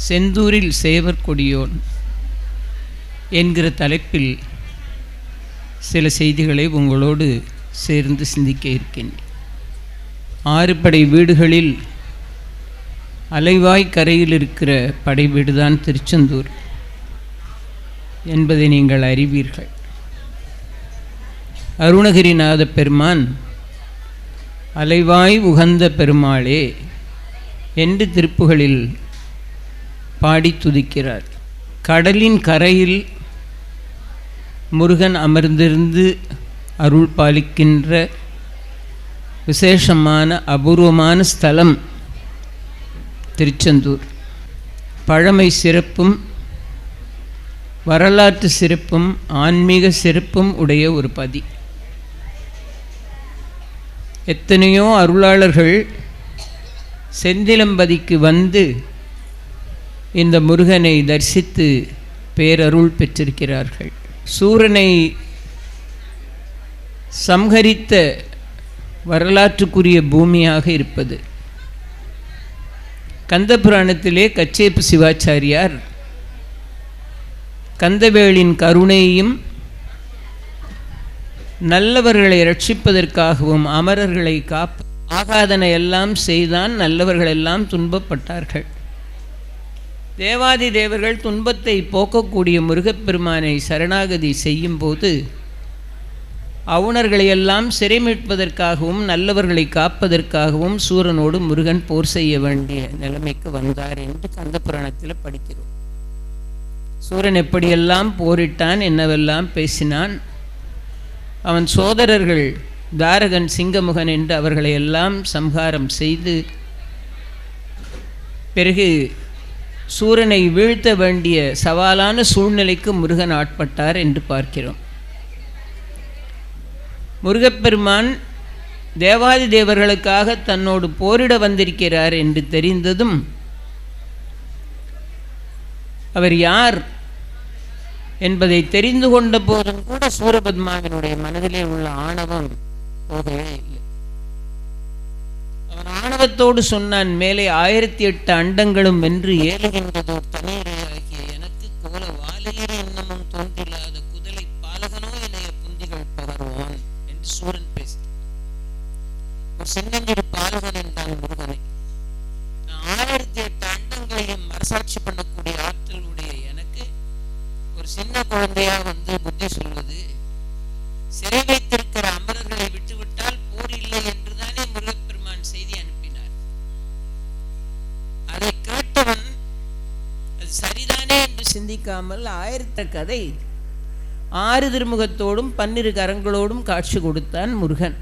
செந்தூரில் சேவர் கொடியோன் என்கிற தலைப்பில் சில செய்திகளை உங்களோடு சேர்ந்து சிந்திக்க இருக்கின்றேன். 6 படை வீடுகளில் அலைவாய் கரையில் இருக்கிற படை வீடுதான் திருச்செந்தூர் என்பதை நீங்கள் அறிவீர்கள். அருணகிரிநாத பெருமான் அலைவாய் உகந்த பெருமாளே என்று திருப்புகளில் பாடி துதிக்கிறார். கடலின் கரையில் முருகன் அமர்ந்திருந்து அருள் பாலிக்கின்ற விசேஷமான அபூர்வமான ஸ்தலம் திருச்செந்தூர். பழமை சிறப்பும் வரலாற்று சிறப்பும் ஆன்மீக சிறப்பும் உடைய ஒரு பதி. எத்தனையோ அருளாளர்கள் செந்திலம்பதிக்கு வந்து இந்த முருகனை தரிசித்து பேரருள் பெற்றிருக்கிறார்கள். சூரனை சம்ஹரித்த வரலாற்றுக்குரிய பூமியாக இருப்பது. கந்தபுராணத்திலே கச்சேப்பு சிவாச்சாரியார் கந்தவேளின் கருணையும் நல்லவர்களை ரட்சிப்பதற்காகவும் அமரர்களை ஆகாதன எல்லாம் செய்தான், நல்லவர்களெல்லாம் துன்பப்பட்டார்கள். தேவாதி தேவர்கள் துன்பத்தை போக்கக்கூடிய முருகப்பெருமானை சரணாகதி செய்யும்போது அவுணர்களையெல்லாம் சிறை மீட்பதற்காகவும் நல்லவர்களை காப்பதற்காகவும் சூரனோடு முருகன் போர் செய்ய வேண்டிய நிலைமைக்கு வந்தார் என்று கந்தபுராணத்தில் படிக்கிறோம். சூரன் எப்படியெல்லாம் போரிட்டான், என்னவெல்லாம் பேசினான், அவன் சோதரர்கள் தாரகன் சிங்கமுகன் என்று அவர்களை எல்லாம் சம்ஹாரம் செய்து பிறகு சூரனை வீழ்த்த வேண்டிய சவாலான சூழ்நிலைக்கு முருகன் ஆட்பட்டார் என்று பார்க்கிறோம். முருகப்பெருமான் தேவாதி தேவர்களுக்காக தன்னோடு போரிட வந்திருக்கிறார் என்று தெரிந்ததும் அவர் யார் என்பதை தெரிந்து கொண்ட போதும் கூட சூரபத்மாவினுடைய மனதிலே உள்ள ஆணவம் போகவே இல்லை. அவன் ஆணவத்தோடு சொன்னான், மேலே 1008 அண்டங்களும் வென்று ஏழுகின்றதோர் தனியாகிய எனக்கு கோல வாலியர் இன்னமும் தோன்றில்லாத குதலை பாலகனோ இளைய புந்திகள் பகர்வான் என்று சூரன் பேசினான். ஒரு சின்னஞ்சிறு பாலகன் என்றான் முருகனை. 1008 அண்டங்களையும் அரசாட்சி பண்ணக்கூடிய ஆற்றல் உடைய எனக்கு ஒரு சின்ன குழந்தையா வந்து புத்தி சொல்வது, சிறை வைத்திருக்கிற அமரர்களை விட்டுவிட்டால் போர் இல்லை என்றுதானே முருகப்பெருமான் செய்தி அனுப்பினார். அதை கேட்டவன் அது சரிதானே என்று சிந்திக்காமல் 1000 கதை 6 திருமுகத்தோடும் 12 கரங்களோடும் காட்சி கொடுத்தான் முருகன்.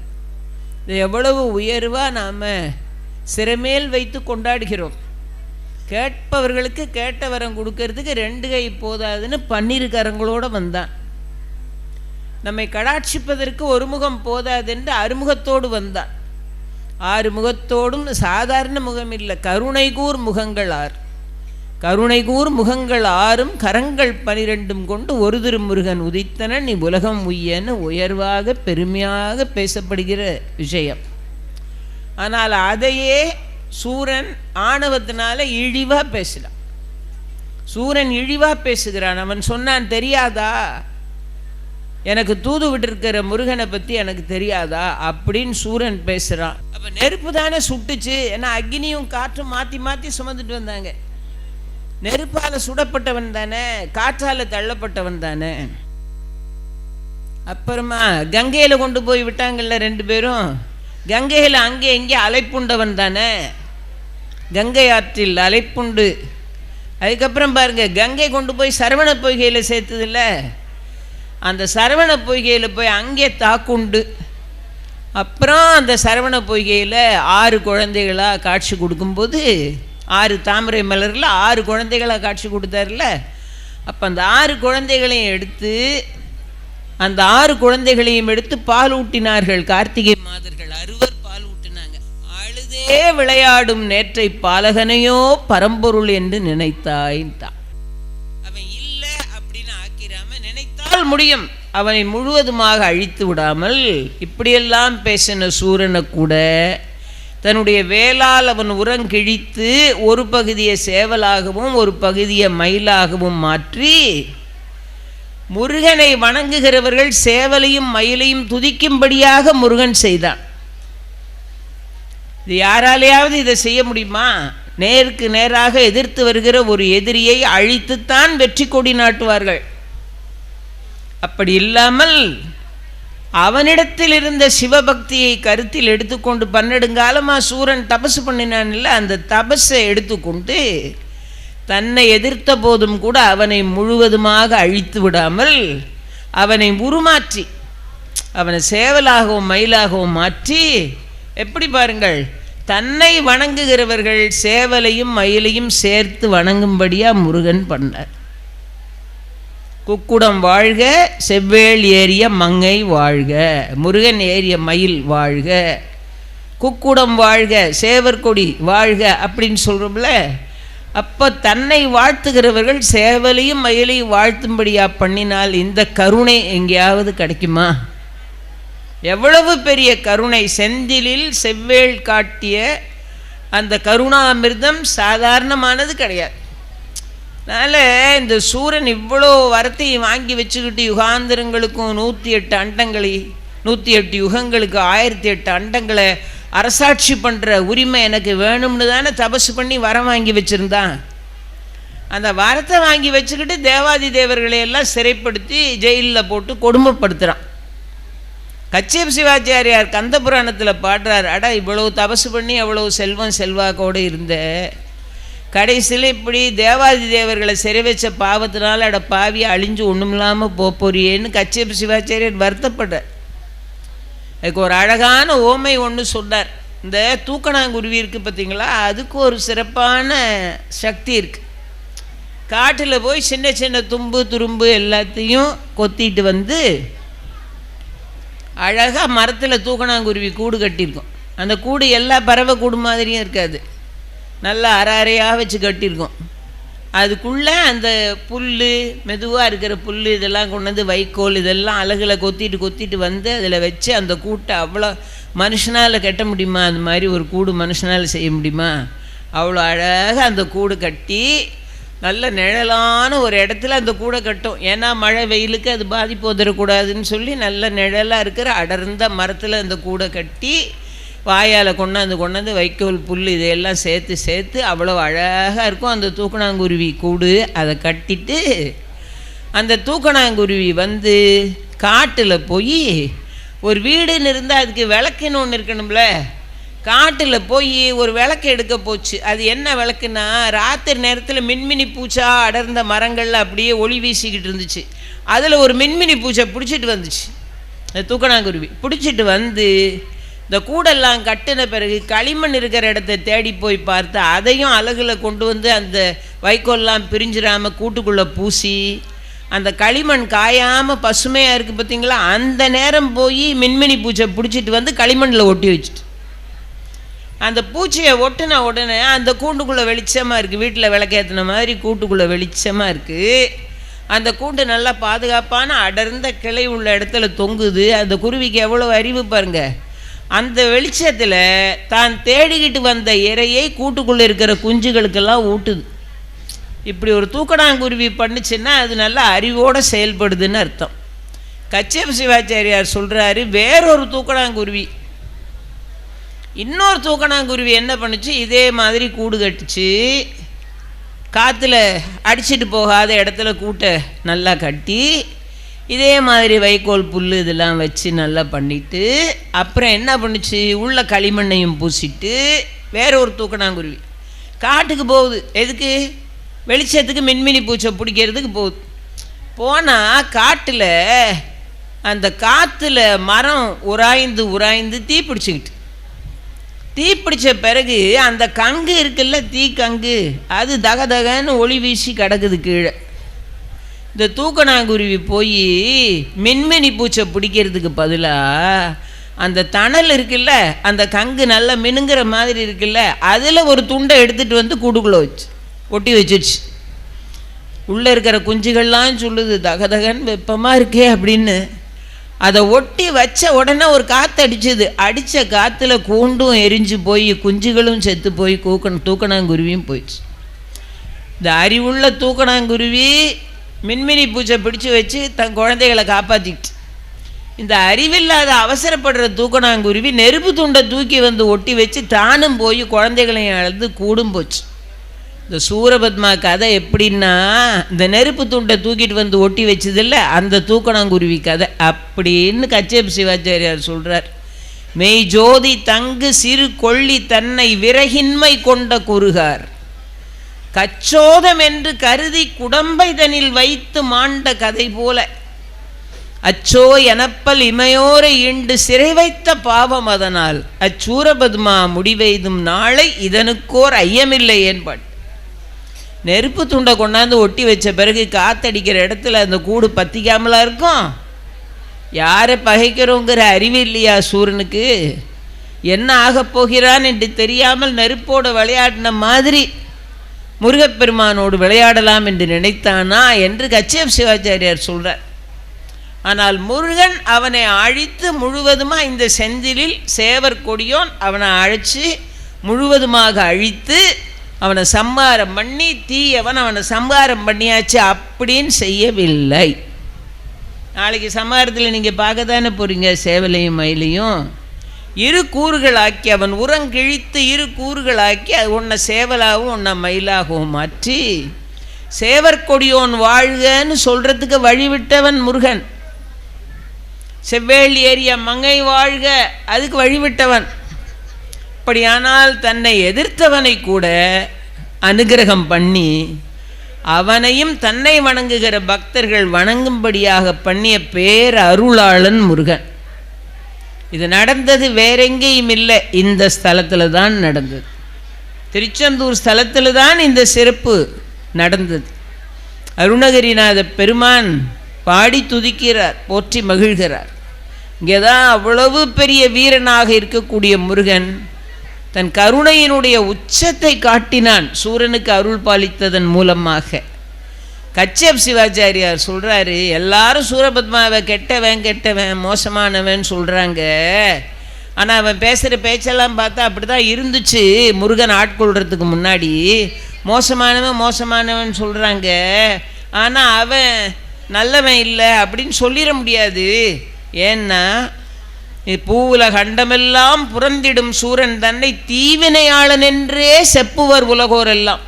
இது எவ்வளவு உயர்வா நாம சிறைமேல் வைத்து கொண்டாடுகிறோம். கேட்பவர்களுக்கு கேட்ட வரம் கொடுக்கறதுக்கு 2 கை போதாதுன்னு 12 கரங்களோடு வந்தான். நம்மை கடாட்சிப்பதற்கு ஒரு முகம் போதாதென்று அறுமுகத்தோடு வந்தான். 6 முகத்தோடும் சாதாரண முகம் இல்லை, கருணைகூர் முகங்கள் 6. கருணைகூர் முகங்கள் 6ம் கரங்கள் 12 கொண்டு ஒரு திருமுருகன் உதித்தன நீ உலகம் உய்யன்னு உயர்வாக பெருமையாக பேசப்படுகிற விஷயம். ஆனால் அதையே சூரன் ஆணவத்தினால இழிவா பேசலாம். சூரன் இழிவா பேசுகிறான். அவன் சொன்னான், தெரியாதா எனக்கு தூது விட்டுருக்கிற முருகனை பற்றி எனக்கு தெரியாதா அப்படின்னு சூரன் பேசுகிறான். அப்போ நெருப்பு தானே சுட்டுச்சு, ஏன்னா அக்னியும் காற்றும் மாற்றி மாற்றி சுமந்துட்டு வந்தாங்க. நெருப்பால் சுடப்பட்டவன் தானே, காற்றால் தள்ளப்பட்டவன் தானே. அப்புறமா கங்கையில் கொண்டு போய் விட்டாங்கல்ல 2 பேரும், கங்கையில் அங்கே எங்கே அலைப்புண்டவன் தானே, கங்கை ஆற்றில் அலைப்புண்டு. அதுக்கப்புறம் பாருங்க, கங்கை கொண்டு போய் சரவண பொய்கையில் சேர்த்ததில்ல, அந்த சரவண பொய்கையில் போய் அங்கே தாக்குண்டு. அப்புறம் அந்த சரவண பொய்கையில் 6 குழந்தைகளாக காட்சி கொடுக்கும்போது 6 தாமரை மலரில் 6 குழந்தைகளாக காட்சி கொடுத்தார்ல. அப்போ அந்த 6 குழந்தைகளையும் எடுத்து அந்த 6 குழந்தைகளையும் எடுத்து பால் ஊட்டினார்கள். கார்த்திகை மாதர்கள் 60 பால் ஊட்டினாங்க. அழுதே விளையாடும் நேற்றை பாலகனையோ பரம்பொருள் என்று நினைத்தாய்தான். அவன் இல்லை அப்படின்னு ஆக்கிராம நினைத்தால் முடியும், அவனை முழுவதுமாக அழித்து விடாமல் இப்படியெல்லாம் பேசின சூரனை கூட தன்னுடைய வேலால் அவன் உரங்கிழித்து ஒரு பகுதியை சேவலாகவும் ஒரு பகுதியை மயிலாகவும் மாற்றி முருகனை வணங்குகிறவர்கள் சேவலையும் மயிலையும் துதிக்கும்படியாக முருகன் செய்தான். இது யாராலேயாவது இதை செய்ய முடியுமா? நேருக்கு நேராக எதிர்த்து வருகிற ஒரு எதிரியை அழித்துத்தான் வெற்றி கொடி நாட்டுவார்கள். அப்படி இல்லாமல் அவனிடத்தில் இருந்த சிவபக்தியை கருத்தில் எடுத்துக்கொண்டு பன்னெடுங்காலமாக சூரன் தபசு பண்ணினான் இல்லை, அந்த தபஸை எடுத்துக்கொண்டு தன்னை எதிர்த்த போதும் கூட அவனை முழுவதுமாக அழித்து விடாமல் அவனை உருமாற்றி அவனை சேவலாகவும் மயிலாகவும் மாற்றி, எப்படி பாருங்கள், தன்னை வணங்குகிறவர்கள் சேவலையும் மயிலையும் சேர்த்து வணங்கும்படியாக முருகன் பண்ணார். குக்குடம் வாழ்க, செவ்வேள் ஏறிய மங்கை வாழ்க, முருகன் ஏறிய மயில் வாழ்க, குக்குடம் வாழ்க, சேவற்கொடி வாழ்க அப்படின்னு சொல்கிறோம்ல. அப்போ தன்னை வாழ்த்துகிறவர்கள் சேவலையும் மயிலையும் வாழ்த்தும்படியாக பண்ணினால் இந்த கருணை எங்கேயாவது கிடைக்குமா? எவ்வளவு பெரிய கருணை! செந்திலில் செவ்வேள் காட்டிய அந்த கருணாமிர்தம் சாதாரணமானது கிடையாது. அதனால் இந்த சூரன் இவ்வளோ வரத்தையும் வாங்கி வச்சுக்கிட்டு யுகாந்திரங்களுக்கும் 108 அண்டங்களை 108 யுகங்களுக்கு 1008 அண்டங்களை அரசாட்சி பண்ணுற உரிமை எனக்கு வேணும்னு தானே தபசு பண்ணி வரம் வாங்கி வச்சுருந்தான். அந்த வரத்தை வாங்கி வச்சுக்கிட்டு தேவாதி தேவர்களையெல்லாம் சிறைப்படுத்தி ஜெயிலில் போட்டு கொடுமைப்படுத்துகிறான். கச்சியப் சிவாச்சாரியார் கந்த புராணத்தில் பாடுறார், அடா இவ்வளவு தபசு பண்ணி அவ்வளவு செல்வம் செல்வாக்கோடு இருந்த கடைசியில் இப்படி தேவாதி தேவர்களை சிறை வச்ச பாவத்தினால அட பாவி அழிஞ்சு ஒன்றுமில்லாமல் போறியேன்னு கச்சியப் சிவாச்சாரியர் வருத்தப்படுறார். அதுக்கு ஒரு அழகான ஓமை ஒன்று சொன்னார். இந்த தூக்கணாங்குருவி இருக்குது பார்த்தீங்களா, அதுக்கு ஒரு சிறப்பான சக்தி இருக்குது. காட்டில் போய் சின்ன சின்ன தும்பு துரும்பு எல்லாத்தையும் கொத்திட்டு வந்து அழகாக மரத்தில் தூக்கணாங்குருவி கூடு கட்டியிருக்கும். அந்த கூடு எல்லா பறவை கூடு மாதிரியும் இருக்காது, நல்லா அரையாக வச்சு கட்டியிருக்கும். அதுக்குள்ளே அந்த புல், மெதுவாக இருக்கிற புல் இதெல்லாம் கொண்டு வந்து வைக்கோல் இதெல்லாம் அழகில் கொத்திட்டு வந்து அதில் வச்சு அந்த கூட்டை அவ்வளோ மனுஷனால் கட்ட முடியுமா? அந்த மாதிரி ஒரு கூடு மனுஷனால் செய்ய முடியுமா? அவ்வளோ அழகாக அந்த கூடு கட்டி நல்ல நிழலான ஒரு இடத்துல அந்த கூடை கட்டும். ஏன்னா மழை வெயிலுக்கு அது பாதிப்பு வந்துடக்கூடாதுன்னு சொல்லி நல்ல நிழலாக இருக்கிற அடர்ந்த மரத்தில் அந்த கூடை கட்டி வாயால் கொண்டாந்து வைக்கோல் புல் இதையெல்லாம் சேர்த்து அவ்வளோ அழகாக இருக்கும் அந்த தூக்கணாங்குருவி கூடு. அதை கட்டிட்டு அந்த தூக்கணாங்குருவி வந்து காட்டில் போய் ஒரு வீடுன்னு இருந்தால் அதுக்கு விளக்குன்னு ஒன்று இருக்கணும்ல. காட்டில் போய் ஒரு விளக்கு எடுக்க போச்சு. அது என்ன விளக்குன்னா, ராத்திரி நேரத்தில் மின்மினி பூச்சா அடர்ந்த மரங்களில் அப்படியே ஒளி வீசிக்கிட்டு இருந்துச்சு. அதில் ஒரு மின்மினி பூச்சை பிடிச்சிட்டு வந்துச்சு. அந்த தூக்கணாங்குருவி பிடிச்சிட்டு வந்து இந்த கூடெல்லாம் கட்டின பிறகு களிமண் இருக்கிற இடத்த தேடி போய் பார்த்து அதையும் அலகில் கொண்டு வந்து அந்த வைக்கோல்லாம் பிரிஞ்சிடாமல் கூட்டுக்குள்ளே பூசி அந்த களிமண் காயாமல் பசுமையாக இருக்குது பார்த்தீங்களா, அந்த நேரம் போய் மின்மினி பூச்சை பிடிச்சிட்டு வந்து களிமண்ணில் ஒட்டி வச்சுட்டு அந்த பூச்சியை ஒட்டின உடனே அந்த கூண்டுக்குள்ளே வெளிச்சமாக இருக்குது. வீட்டில் விளக்கேற்றின மாதிரி கூட்டுக்குள்ளே வெளிச்சமாக இருக்குது. அந்த கூண்டு நல்லா பாதுகாப்பான அடர்ந்த கிளை உள்ள இடத்துல தொங்குது. அந்த குருவிக்கு எவ்வளோ அறிவு பாருங்க. அந்த வெளிச்சத்தில் தான் தேடிக்கிட்டு வந்த இறையை கூட்டுக்குள்ளே இருக்கிற குஞ்சுகளுக்கெல்லாம் ஊட்டுது. இப்படி ஒரு தூக்கணாங்குருவி பண்ணுச்சுன்னா அது நல்லா அறிவோடு செயல்படுதுன்னு அர்த்தம். கச்சியப் சிவாச்சாரியார் சொல்கிறாரு, வேறொரு தூக்கணாங்குருவி இன்னொரு தூக்கணாங்குருவி என்ன பண்ணுச்சு, இதே மாதிரி கூடு கட்டுச்சு. காற்றுல அடிச்சிட்டு போகாத இடத்துல கூட்டை நல்லா கட்டி இதே மாதிரி வைக்கோல் புல் இதெல்லாம் வச்சு நல்லா பண்ணிட்டு அப்புறம் என்ன பண்ணுச்சு, உள்ள களிமண்ணையும் பூசிட்டு வேற ஒரு தூக்கணாங்குருவி காட்டுக்கு போகுது. எதுக்கு? வெளிச்சத்துக்கு மின்மினி பூச்சை பிடிக்கிறதுக்கு போகுது. போனால் காட்டில் அந்த காற்றுல மரம் உராய்ந்து தீப்பிடிச்சிக்கிட்டு, தீப்பிடிச்ச பிறகு அந்த கங்கு இருக்குல்ல, தீக்கங்கு, அது தகதகன்னு ஒளி வீசி கிடக்குது கீழே. இந்த தூக்கணாங்குருவி போய் மின்மினி பூச்சை பிடிக்கிறதுக்கு பதிலாக அந்த தணல் இருக்குல்ல, அந்த கங்கு நல்லா மினுங்கிற மாதிரி இருக்குல்ல, அதில் ஒரு துண்டை எடுத்துகிட்டு வந்து கூட்டுக்குள்ளே ஒட்டி வச்சிடுச்சு. உள்ளே இருக்கிற குஞ்சுகள்லாம் சொல்லுது, தகதகன்னு வெப்பமாக இருக்கே அப்படின்னு. அதை ஒட்டி வச்ச உடனே ஒரு காற்று அடிச்சுது. அடித்த காற்றுல கூண்டும் எரிஞ்சு போய் குஞ்சுகளும் செத்து போய் தூக்கணாங்குருவியும் போயிடுச்சு. இந்த அறிவுள்ள தூக்கணாங்குருவி மின்மினி பூச்சை பிடிச்சி வச்சு தன் குழந்தைகளை காப்பாற்றிக்கிட்டு, இந்த அறிவில்லாத அவசரப்படுற தூக்கணாங்குருவி நெருப்பு துண்டை தூக்கி வந்து ஒட்டி வச்சு தானும் போய் குழந்தைகளையும் அழுது கூடும் போச்சு. இந்த சூரபத்மா கதை எப்படின்னா, இந்த நெருப்பு துண்டை தூக்கிட்டு வந்து ஒட்டி வச்சதில்ல, அந்த தூக்கணாங்குருவி கதை அப்படின்னு கச்சேபி சிவாச்சாரியார் சொல்கிறார். மெய் ஜோதி தங்கு சிறு கொள்ளி தன்னை விறகின்மை கொண்ட குறுகார் கச்சோதம் என்று கருதி குடம்பை தனில் வைத்து மாண்ட கதை போல அச்சோ எனப்பல் இமையோரை ஈண்டு சிறை வைத்த பாவம் அதனால் அச்சூரபத்மா முடிவெய்தும் நாளை இதனுக்கோர் ஐயமில்லை என்பாள். நெருப்பு துண்டை கொண்டாந்து ஒட்டி வச்ச பிறகு காத்தடிக்கிற இடத்துல அந்த கூடு பற்றிக்காமலா இருக்கும்? யாரை பகைக்கிறோங்கிற அறிவு இல்லையா சூரனுக்கு? என்ன ஆகப் போகிறான் என்று தெரியாமல் நெருப்போடு விளையாடின மாதிரி முருகப்பெருமானோடு விளையாடலாம் என்று நினைத்தானா என்று கச்சேப் சிவாச்சாரியார் சொல்கிறார். ஆனால் முருகன் அவனை அழித்து முழுவதுமாக இந்த செந்திலில் சேவர் கொடியோன் அவனை அழைச்சி முழுவதுமாக அழித்து அவனை சம்ஹாரம் பண்ணி தீயவன் அவனை சம்ஹாரம் பண்ணியாச்சு அப்படின்னு செய்யவில்லை. நாளைக்கு சம்ஹாரத்தில் நீங்கள் பார்க்க தானே போகிறீங்க சேவலையும் மயிலையும். இரு கூறுகளாக்கி அவன் உரங்கிழித்து இரு கூறுகளாக்கி அது உன்னை சேவலாகவும் உன்னை மயிலாகவும் மாற்றி சேவற்கொடியோன் வாழ்கன்னு சொல்கிறதுக்கு வழிவிட்டவன் முருகன். செவ்வேள் ஏறிய மங்கை வாழ்க அதுக்கு வழிவிட்டவன். அப்படியானால் தன்னை எதிர்த்தவனை கூட அனுகிரகம் பண்ணி அவனையும் தன்னை வணங்குகிற பக்தர்கள் வணங்கும்படியாக பண்ணிய பேர் அருளாளன் முருகன். இது நடந்தது வேறெங்கேயும் இல்லை, இந்த ஸ்தலத்தில் தான் நடந்தது. திருச்செந்தூர் ஸ்தலத்தில் தான் இந்த சிறப்பு நடந்தது. அருணகிரிநாத பெருமான் பாடி துதிக்கிறார், போற்றி மகிழ்கிறார். இங்கே தான் அவ்வளவு பெரிய வீரனாக இருக்கக்கூடிய முருகன் தன் கருணையினுடைய உச்சத்தை காட்டினான் சூரனுக்கு அருள் பாலித்ததன் மூலமாக. கச்சேப் சிவாச்சாரியார் சொல்கிறாரு, எல்லாரும் சூரபத்மாவை கெட்டவன் மோசமானவன் சொல்கிறாங்க. ஆனால் அவன் பேசுகிற பேச்செல்லாம் பார்த்தா அப்படி தான் இருந்துச்சு. முருகன் ஆட்கொள்கிறதுக்கு முன்னாடி மோசமானவன் சொல்கிறாங்க. ஆனால் அவன் நல்லவன் இல்லை அப்படின்னு சொல்லிட முடியாது. ஏன்னா பூவுல கண்டமெல்லாம் புறந்திடும் சூரன் தன்னை தீவினையாளன் என்றே செப்புவர் உலகோர் எல்லாம்.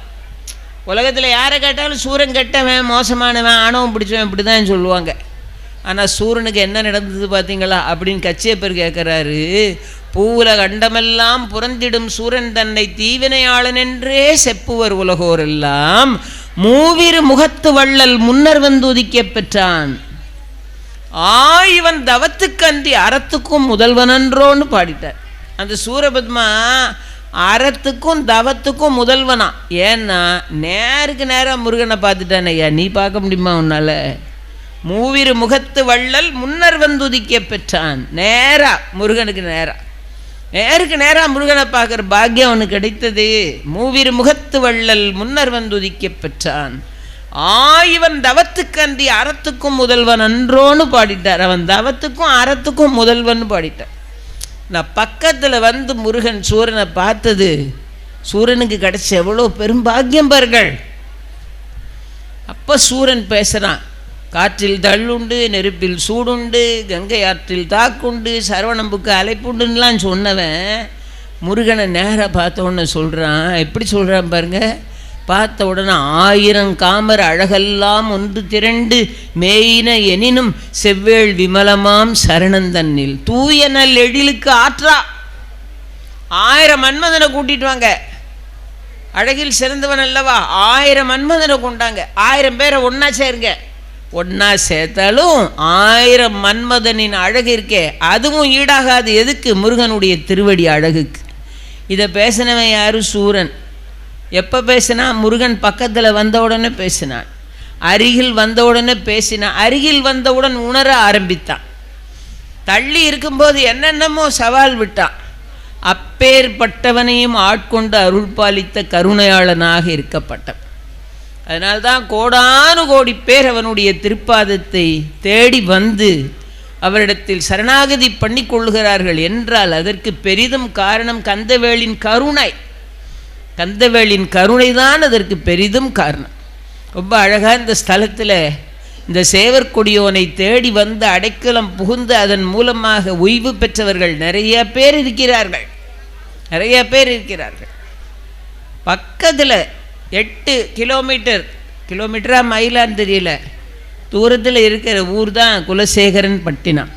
உலகத்தில் யாரை கேட்டாலும் சூரன் கெட்டவன் மோசமானவன் ஆணவம் பிடிச்சவன் இப்படி தான் சொல்லுவாங்க. ஆனால் சூரனுக்கு என்ன நடந்தது பார்த்தீங்களா அப்படின்னு கச்சேப்பர் கேட்குறாரு. பூவுல கண்டமெல்லாம் புறந்திடும் சூரன் தன்னை தீவினையாளன் என்றே செப்புவர் உலகோர் எல்லாம் மூவிரு முகத்து வள்ளல் முன்னர் வந்து உதிக்க பெற்றான் இவன் தவத்துக்கன்றி அறத்துக்கும் முதல்வனன்றோன்னு பாடிட்டார். அந்த சூரபத்மா அறத்துக்கும் தவத்துக்கும் முதல்வனா. ஏன்னா நேருக்கு நேராக முருகனை பார்த்துட்டான். ஐயா நீ பார்க்க முடியுமா உன்னால? மூவிரு முகத்து வள்ளல் முன்னர் வந்து உதிக்க பெற்றான். முருகனுக்கு நேருக்கு நேராக முருகனை பார்க்குற பாக்கியம் அவனுக்கு கிடைத்தது. மூவிரு முகத்து வள்ளல் முன்னர் வந்து உதிக்க பெற்றான் இவன் தவத்துக்கன்றி அறத்துக்கும் முதல்வன் அன்றோன்னு பாடிட்டார். அவன் தவத்துக்கும் அறத்துக்கும் முதல்வன் பாடிட்டார். நான் பக்கத்தில் வந்து முருகன் சூரனை பார்த்தது சூரனுக்கு கிடைச்ச எவ்வளோ பெரும் பாக்கியம் பாருங்கள். அப்போ சூரன் பேசுகிறான், காற்றில் தள்ளுண்டு நெருப்பில் சூடுண்டு கங்கை ஆற்றில் தாக்குண்டு சரவணம்புக்கு அலைப்புண்டுன்னெலாம் சொன்னவன் முருகனை நேராக பார்த்தோன்னு சொல்கிறான். எப்படி சொல்கிறான் பாருங்க. பார்த்த உடனே 1000 காமர் அழகெல்லாம் ஒன்று திரண்டு மேயின எனினும் செவ்வேள் விமலமாம் சரணந்தன்னில் தூய நல் எழிலுக்கு ஆற்றா. 1000 மன்மதனை கூட்டிட்டு வாங்க, அழகில் சிறந்தவன் அல்லவா. 1000 மன்மதனை கொண்டாங்க. 1000 பேரை ஒன்றா சேருங்க. ஒன்றா சேர்த்தாலும் 1000 மன்மதனின் அழகு இருக்கே அதுவும் ஈடாகாது. எதுக்கு? முருகனுடைய திருவடி அழகுக்கு. இதை பேசினவன் யாரு? சூரன். எப்போ பேசினா? முருகன் பக்கத்தில் வந்தவுடனே பேசினான், அருகில் வந்தவுடனே பேசினான், அருகில் வந்தவுடன் உணர ஆரம்பித்தான். தள்ளி இருக்கும்போது என்னென்னமோ சவால் விட்டான். அப்பேற்பட்டவனையும் ஆட்கொண்டு அருள் பாலித்த கருணையாளனாக இருக்கப்பட்டவன். அதனால்தான் கோடானு கோடி பேர் அவனுடைய திருப்பாதத்தை தேடி வந்து அவரிடத்தில் சரணாகதி பண்ணி கொள்கிறார்கள் என்றால் அதற்கு பெரிதும் காரணம் கந்தவேளின் கருணை. கந்தவேளின் கருணை தான் அதற்கு பெரிதும் காரணம். ரொம்ப அழகாக இந்த ஸ்தலத்தில் இந்த சேவற்கொடியோனை தேடி வந்து அடைக்கலம் புகுந்து அதன் மூலமாக ஓய்வு பெற்றவர்கள் நிறைய பேர் இருக்கிறார்கள். பக்கத்தில் 8 கிலோமீட்டரா மைலான்னு தெரியல, தூரத்தில் இருக்கிற ஊர் தான் குலசேகரன் பட்டினம்.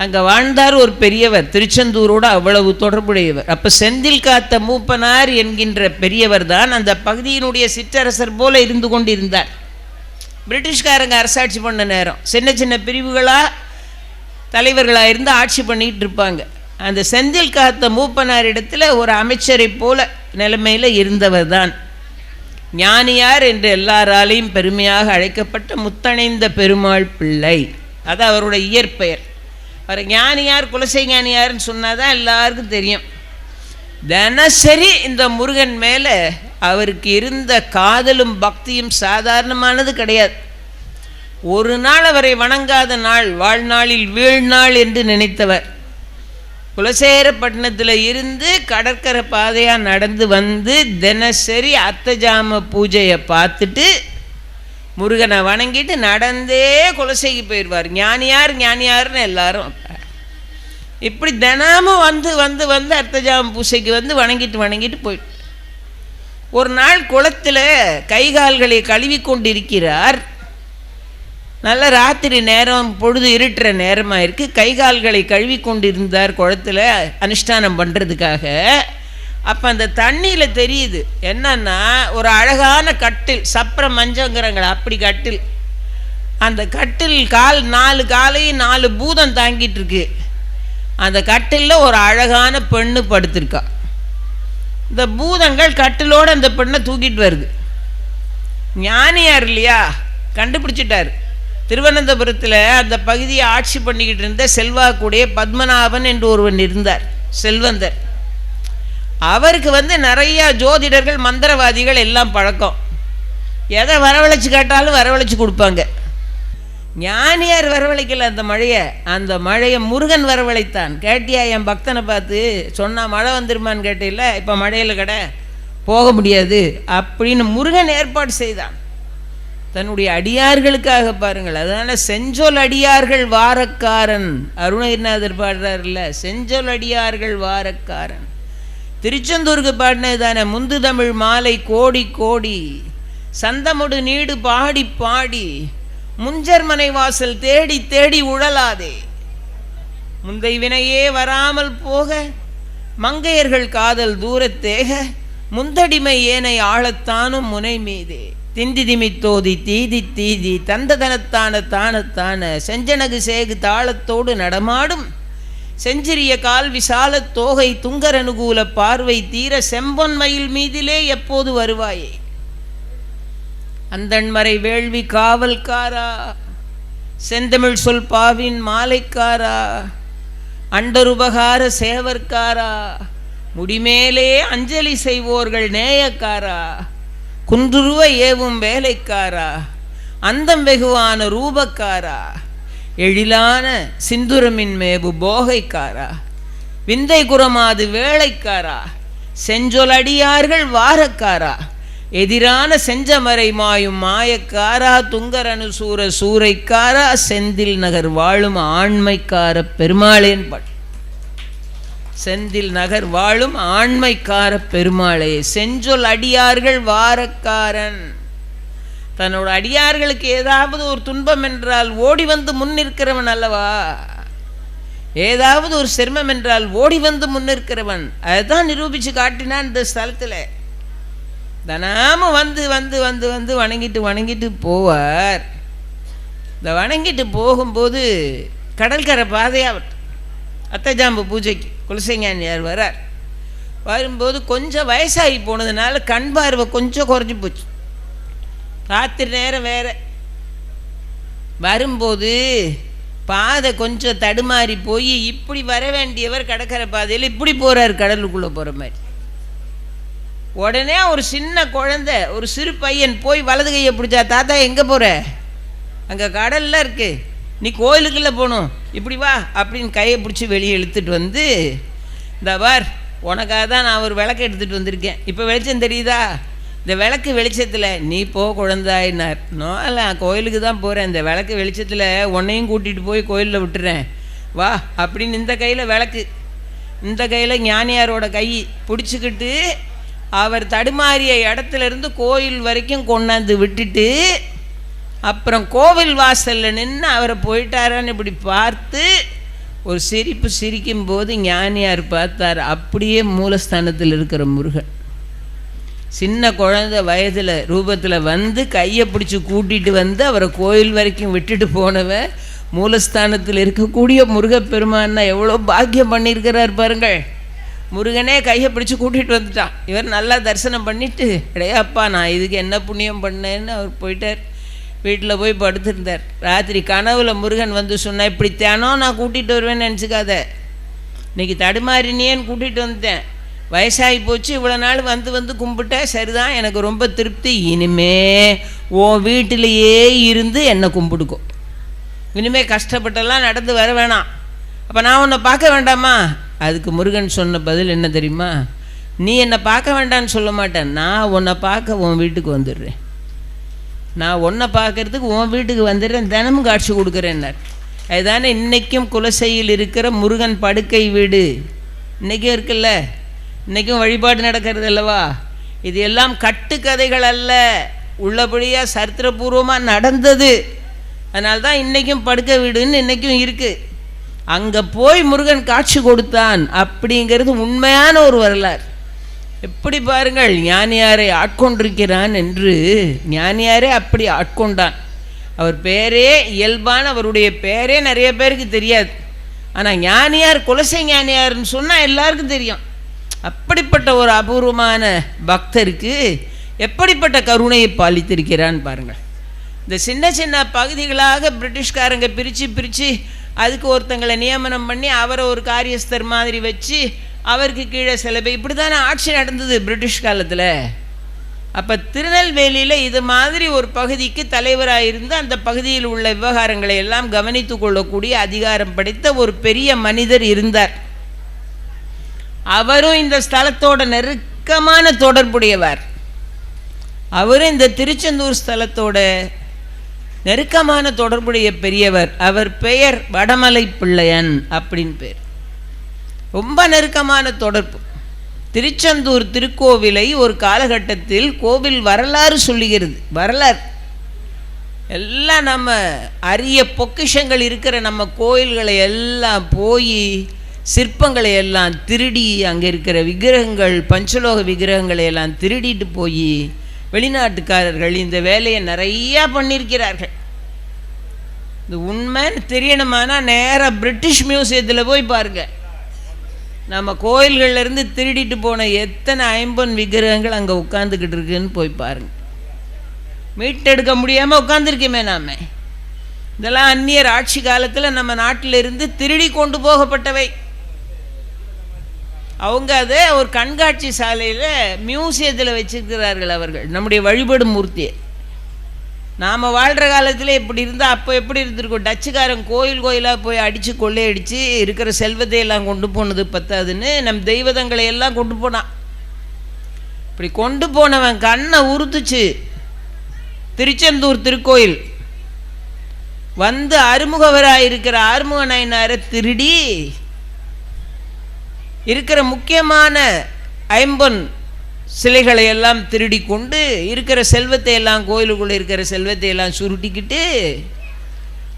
அங்கே வாழ்ந்தார் ஒரு பெரியவர், திருச்செந்தூரோடு அவ்வளவு தொடர்புடையவர். அப்போ செந்தில் காத்த மூப்பனார் என்கின்ற பெரியவர் தான் அந்த பகுதியினுடைய சிற்றரசர் போல இருந்து கொண்டிருந்தார். பிரிட்டிஷ்காரங்க அரசாட்சி பண்ண நேரம் சின்ன சின்ன பிரிவுகளாக தலைவர்களாக இருந்து ஆட்சி பண்ணிகிட்டு இருப்பாங்க. அந்த செந்தில் காத்த மூப்பனார் இடத்துல ஒரு அமைச்சரை போல நிலைமையில் இருந்தவர் தான் ஞானியார் என்று எல்லாராலையும் பெருமையாக அழைக்கப்பட்ட முத்தணைந்த பெருமாள் பிள்ளை. அது அவருடைய இயற்பெயர். அவர் ஞானியார், குலசை ஞானியார்னு சொன்னால் தான் எல்லாருக்கும் தெரியும். தினசரி இந்த முருகன் மேலே அவருக்கு இருந்த காதலும் பக்தியும் சாதாரணமானது கிடையாது. ஒரு நாள் அவரை வணங்காத நாள் வாழ்நாளில் வீழ்நாள் என்று நினைத்தவர். குலசேகரப்பட்டினத்தில் இருந்து கடற்கரை பாதையாக நடந்து வந்து தினசரி அத்தஜாம பூஜையை பார்த்துட்டு முருகனை வணங்கிட்டு நடந்தே குலசைக்கு போயிடுவார். ஞானியார்னு எல்லாரும் இப்படி தினமும் வந்து வந்து வந்து அர்த்தஜாம பூஜைக்கு வந்து வணங்கிட்டு போயிட்டு ஒரு நாள் குளத்தில் கைகால்களை கழுவி கொண்டிருக்கிறார். நல்ல ராத்திரி நேரம், பொழுது இருட்டுற நேரமாக இருக்குது. கைகால்களை கழுவி கொண்டிருந்தார் குளத்தில் அனுஷ்டானம் பண்ணுறதுக்காக. அப்போ அந்த தண்ணியில் தெரியுது என்னன்னா ஒரு அழகான கட்டில், சப்பர மஞ்சங்கிறாங்களா அப்படி கட்டில். அந்த கட்டில் 4 காலையும் 4 பூதம் தாங்கிட்டு இருக்கு. அந்த கட்டிலில் ஒரு அழகான பெண்ணு படுத்திருக்கா. இந்த பூதங்கள் கட்டிலோடு அந்த பெண்ணை தூக்கிட்டு வருது. ஞானியார் இல்லையா, கண்டுபிடிச்சிட்டார். திருவனந்தபுரத்தில் அந்த பகுதியை ஆட்சி பண்ணிக்கிட்டு இருந்த செல்வாக்குடைய பத்மநாபன் என்று ஒருவன் இருந்தார், செல்வந்தர். அவருக்கு நிறைய ஜோதிடர்கள் மந்திரவாதிகள் எல்லாம் பழக்கம். எதை வரவழைச்சி கேட்டாலும் வரவழைச்சி கொடுப்பாங்க. ஞானியார் வரவழைக்கல அந்த மழையை முருகன் வரவழைத்தான். கேட்டியா என் பக்தனை பார்த்து சொன்னால் மழை வந்துருமான்னு கேட்டில்ல, இப்போ மழையில் கடை போக முடியாது அப்படின்னு முருகன் ஏற்பாடு செய்தான் தன்னுடைய அடியார்களுக்காக. பாருங்கள், அதனால் செஞ்சொல் அடியார்கள் வாரக்காரன் அருணகிரிநாதர் பாடுறாருல்ல, செஞ்சொல் அடியார்கள் வாரக்காரன். திருச்செந்தூருக்கு பாடினது தானே, முந்து தமிழ் மாலை கோடி கோடி சந்தமுடு நீடு பாடி பாடி முஞ்சர்மனை வாசல் தேடி தேடி உழலாதே முந்தை வினையே வராமல் போக மங்கையர்கள் காதல் தூரத்தேக முந்தடிமை ஏனை ஆழத்தானும் முனை மீதே திந்திதிமித்தோதி தீதி தீதி தந்ததனத்தான தானத்தான செஞ்சனகு சேகு தாளத்தோடு நடமாடும் செஞ்சிரிய கால் விசால தோகை துங்கர் அனுகூல பார்வை தீர செம்பொன்மயில் மீதிலே எப்போது வருவாயே அந்தன்மறை வேள்வி காவல்காரா செந்தமிழ் சொல் பாவின் மாலைக்காரா அண்டருபகார சேவர்காரா முடிமேலே அஞ்சலி செய்வோர்கள் நேயக்காரா குன்றுருவ ஏவும் வேலைக்காரா அந்தம் வெகுவான ரூபக்காரா எழிலான சிந்துரமின் மேவு போகைக்காரா விந்தை குரமாது வேளைக்காரா செஞ்சொலடியார்கள் வாரக்காரா எதிரான செஞ்சமரை மாயும் மாயக்காரா துங்கரனு சூர சூறைக்காரா செந்தில் நகர் வாழும் ஆண்மைக்கார பெருமாளேன் பாட்டு. செந்தில் நகர் வாழும் ஆண்மைக்கார பெருமாளே, செஞ்சொல் அடியார்கள் வாரக்காரன். தன்னோட அடியார்களுக்கு ஏதாவது ஒரு துன்பம் என்றால் ஓடி வந்து முன்னிற்கிறவன் அல்லவா, ஏதாவது ஒரு சிரமம் என்றால் ஓடி வந்து முன்னிற்கிறவன். அதுதான் நிரூபித்து காட்டினான் இந்த ஸ்தலத்தில். தினமும் வந்து வந்து வந்து வந்து வணங்கிட்டு போவார். இந்த வணங்கிட்டு போகும்போது கடற்கரை பாதையாக அத்தஜாம்பு பூஜைக்கு குலசைஞானியார் வரார். வரும்போது கொஞ்சம் வயசாகி போனதுனால கண் பார்வை கொஞ்சம் குறைஞ்சி போச்சு. ராத்திரி நேரம் வேற வரும்போது பாதை கொஞ்சம் தடுமாறி போய் இப்படி வர வேண்டியவர் கடற்கரை பாதையில் இப்படி போகிறார், கடலுக்குள்ளே போகிற மாதிரி. உடனே ஒரு சின்ன குழந்தை, ஒரு சிறு பையன் போய் வலது கையை பிடிச்சா, தாத்தா எங்கே போகிற, அங்கே கடலில் இருக்கு நீ கோயிலுக்குள்ளே போகணும், இப்படி வா அப்படின்னு கையை பிடிச்சி வெளியே இழுத்துட்டு வந்து, இந்த பார் உனக்காக தான் நான் ஒரு விளக்கு எடுத்துகிட்டு வந்திருக்கேன், இப்போ வெளிச்சம் தெரியுதா, இந்த விளக்கு வெளிச்சத்தில் நீ போ குழந்தாயினார். நான் கோயிலுக்கு தான் போகிறேன், இந்த விளக்கு வெளிச்சத்தில் உன்னையும் கூட்டிகிட்டு போய் கோயிலில் விட்டுறேன் வா அப்படின்னு இந்த கையில் விளக்கு, இந்த கையில் ஞானியாரோட கை பிடிச்சிக்கிட்டு அவர் தடுமாறிய இடத்துலேருந்து கோயில் வரைக்கும் கொண்டாந்து விட்டுட்டு அப்புறம் கோவில் வாசலில் நின்று அவரை போயிட்டாரான்னு இப்படி பார்த்து ஒரு சிரிப்பு சிரிக்கும்போது ஞானியார் பார்த்தார், அப்படியே மூலஸ்தானத்தில் இருக்கிற முருகன் சின்ன குழந்தை வயதில் ரூபத்தில் வந்து கையை பிடிச்சி கூட்டிகிட்டு வந்து அவரை கோயில் வரைக்கும் விட்டுட்டு போனவன் மூலஸ்தானத்தில் இருக்கக்கூடிய முருகப்பெருமான்னா எவ்வளோ பாக்கியம் பண்ணியிருக்கிறார் பாருங்கள். முருகனே கையை பிடிச்சி கூட்டிகிட்டு வந்துட்டான். இவர் நல்லா தரிசனம் பண்ணிவிட்டு, அடையாப்பா நான் இதுக்கு என்ன புண்ணியம் பண்ணேன்னு அவர் போயிட்டார். வீட்டில் போய் படுத்திருந்தார். ராத்திரி கனவுல முருகன் வந்து சொன்னால், இப்படி தியானம் நான் கூட்டிகிட்டு வருவேன்னு நினச்சிக்காத, இன்றைக்கி தடுமாறினியேன்னு கூட்டிகிட்டு வந்துட்டேன், வயசாகி போச்சு, இவ்வளோ நாள் வந்து வந்து கும்பிட்டேன், சரிதான், எனக்கு ரொம்ப திருப்தி, இனிமே உன் வீட்டிலையே இருந்து என்னை கும்பிடுக்கும், இனிமேல் கஷ்டப்பட்டெல்லாம் நடந்து வர வேணாம், அப்போ நான் உன்னை பார்க்க வேண்டாமா? அதுக்கு முருகன் சொன்ன பதில் என்ன தெரியுமா? நீ என்னை பார்க்க வேண்டான்னு சொல்ல மாட்டேன், நான் உன்னை பார்க்க உன் வீட்டுக்கு வந்துடுறேன், நான் உன்னை பார்க்கறதுக்கு உன் வீட்டுக்கு வந்துடுறேன், தினமும் காட்சி கொடுக்குறேன்னார். அதுதானே இன்றைக்கும் குலசையில் இருக்கிற முருகன் படுக்கை வீடு இன்றைக்கும் இருக்குல்ல, இன்றைக்கும் வழிபாடு நடக்கிறது அல்லவா? இது எல்லாம் கட்டுக்கதைகள் அல்ல, உள்ளபடியாக சரித்திரபூர்வமாக நடந்தது. அதனால தான் இன்றைக்கும் படுக்கை வீடுன்னு இன்றைக்கும் இருக்குது. அங்கே போய் முருகன் காட்சி கொடுத்தான் அப்படிங்கிறது உண்மையான ஒரு வரலாறு. எப்படி பாருங்கள், ஞானியாரை ஆட்கொண்டிருக்கிறான் என்று. ஞானியாரே அப்படி ஆட்கொண்டான். அவர் பேரே இயல்பான அவருடைய பேரே நிறைய பேருக்கு தெரியாது. ஆனால் ஞானியார் குலசை ஞானியார்னு சொன்னால் எல்லாருக்கும் தெரியும். அப்படிப்பட்ட ஒரு அபூர்வமான பக்தருக்கு எப்படிப்பட்ட கருணையை பாலித்திருக்கிறான்னு பாருங்கள். இந்த சின்ன சின்ன பகுதிகளாக பிரிட்டிஷ்காரங்க பிரித்து அதுக்கு ஒருத்தங்களை நியமனம் பண்ணி அவரை ஒரு காரியஸ்தர் மாதிரி வச்சு அவருக்கு கீழே சில பேர், இப்படி தானே ஆட்சி நடந்தது பிரிட்டிஷ் காலத்தில். அப்போ திருநெல்வேலியில் இது மாதிரி ஒரு பகுதிக்கு தலைவராக இருந்து அந்த பகுதியில் உள்ள விவகாரங்களை எல்லாம் கவனித்து கொள்ளக்கூடிய அதிகாரம் படைத்த ஒரு பெரிய மனிதர் இருந்தார். அவரும் இந்த ஸ்தலத்தோட நெருக்கமான தொடர்புடையவர். அவரும் இந்த திருச்செந்தூர் ஸ்தலத்தோட நெருக்கமான தொடர்புடைய பெரியவர். அவர் பெயர் வடமலை பிள்ளையன் அப்படின்னு பேர். ரொம்ப நெருக்கமான தொடர்பு. திருச்செந்தூர் திருக்கோவிலை ஒரு காலகட்டத்தில் கோவில் வரலாறு சொல்லுகிறது. வரலாறு எல்லாம் நம்ம அரிய பொக்கிஷங்கள் இருக்கிற நம்ம கோயில்களை எல்லாம் போய் சிற்பங்களை எல்லாம் திருடி, அங்கே இருக்கிற விக்கிரகங்கள் பஞ்சலோக விக்கிரகங்களை எல்லாம் திருடிட்டு போய் வெளிநாட்டுக்காரர்கள் இந்த வேலையை நிறையா பண்ணியிருக்கிறார்கள். இந்த உண்மைன்னு தெரியணுமானா நேராக பிரிட்டிஷ் மியூசியத்தில் போய் பாருங்க. நம்ம கோயில்கள்லேருந்து திருடிட்டு போன எத்தனை ஐம்பொன் விக்கிரகங்கள் அங்கே உட்காந்துக்கிட்டு இருக்குன்னு போய் பாருங்க. மீட்டெடுக்க முடியாமல் உட்காந்துருக்கோமே நாம். இதெல்லாம் அந்நியர் ஆட்சி காலத்தில் நம்ம நாட்டில் இருந்து திருடி கொண்டு போகப்பட்டவை. அவங்க அதை ஒரு கண்காட்சி சாலையில் மியூசியத்தில் வச்சுருக்கிறார்கள் அவர்கள், நம்முடைய வழிபடும் மூர்த்தியை. நாம் வாழ்கிற காலத்தில் இப்படி இருந்தால் அப்போ எப்படி இருந்திருக்கும்? டச்சுக்காரன் கோயிலாக போய் அடித்து கொள்ளையடித்து இருக்கிற செல்வத்தை எல்லாம் கொண்டு போனது பத்தாதுன்னு நம் தெய்வதங்களை எல்லாம் கொண்டு போனான். இப்படி கொண்டு போனவன் கண்ணை உறுத்துச்சு. திருச்செந்தூர் திருக்கோயில் வந்து அறுமுகவராக இருக்கிற ஆறுமுக நாயனாரை திருடி இருக்கிற முக்கியமான ஐம்பொன் சிலைகளை எல்லாம் திருடி கொண்டு இருக்கிற செல்வத்தை எல்லாம், கோயிலுக்குள்ளே இருக்கிற செல்வத்தை எல்லாம் சுருட்டிக்கிட்டு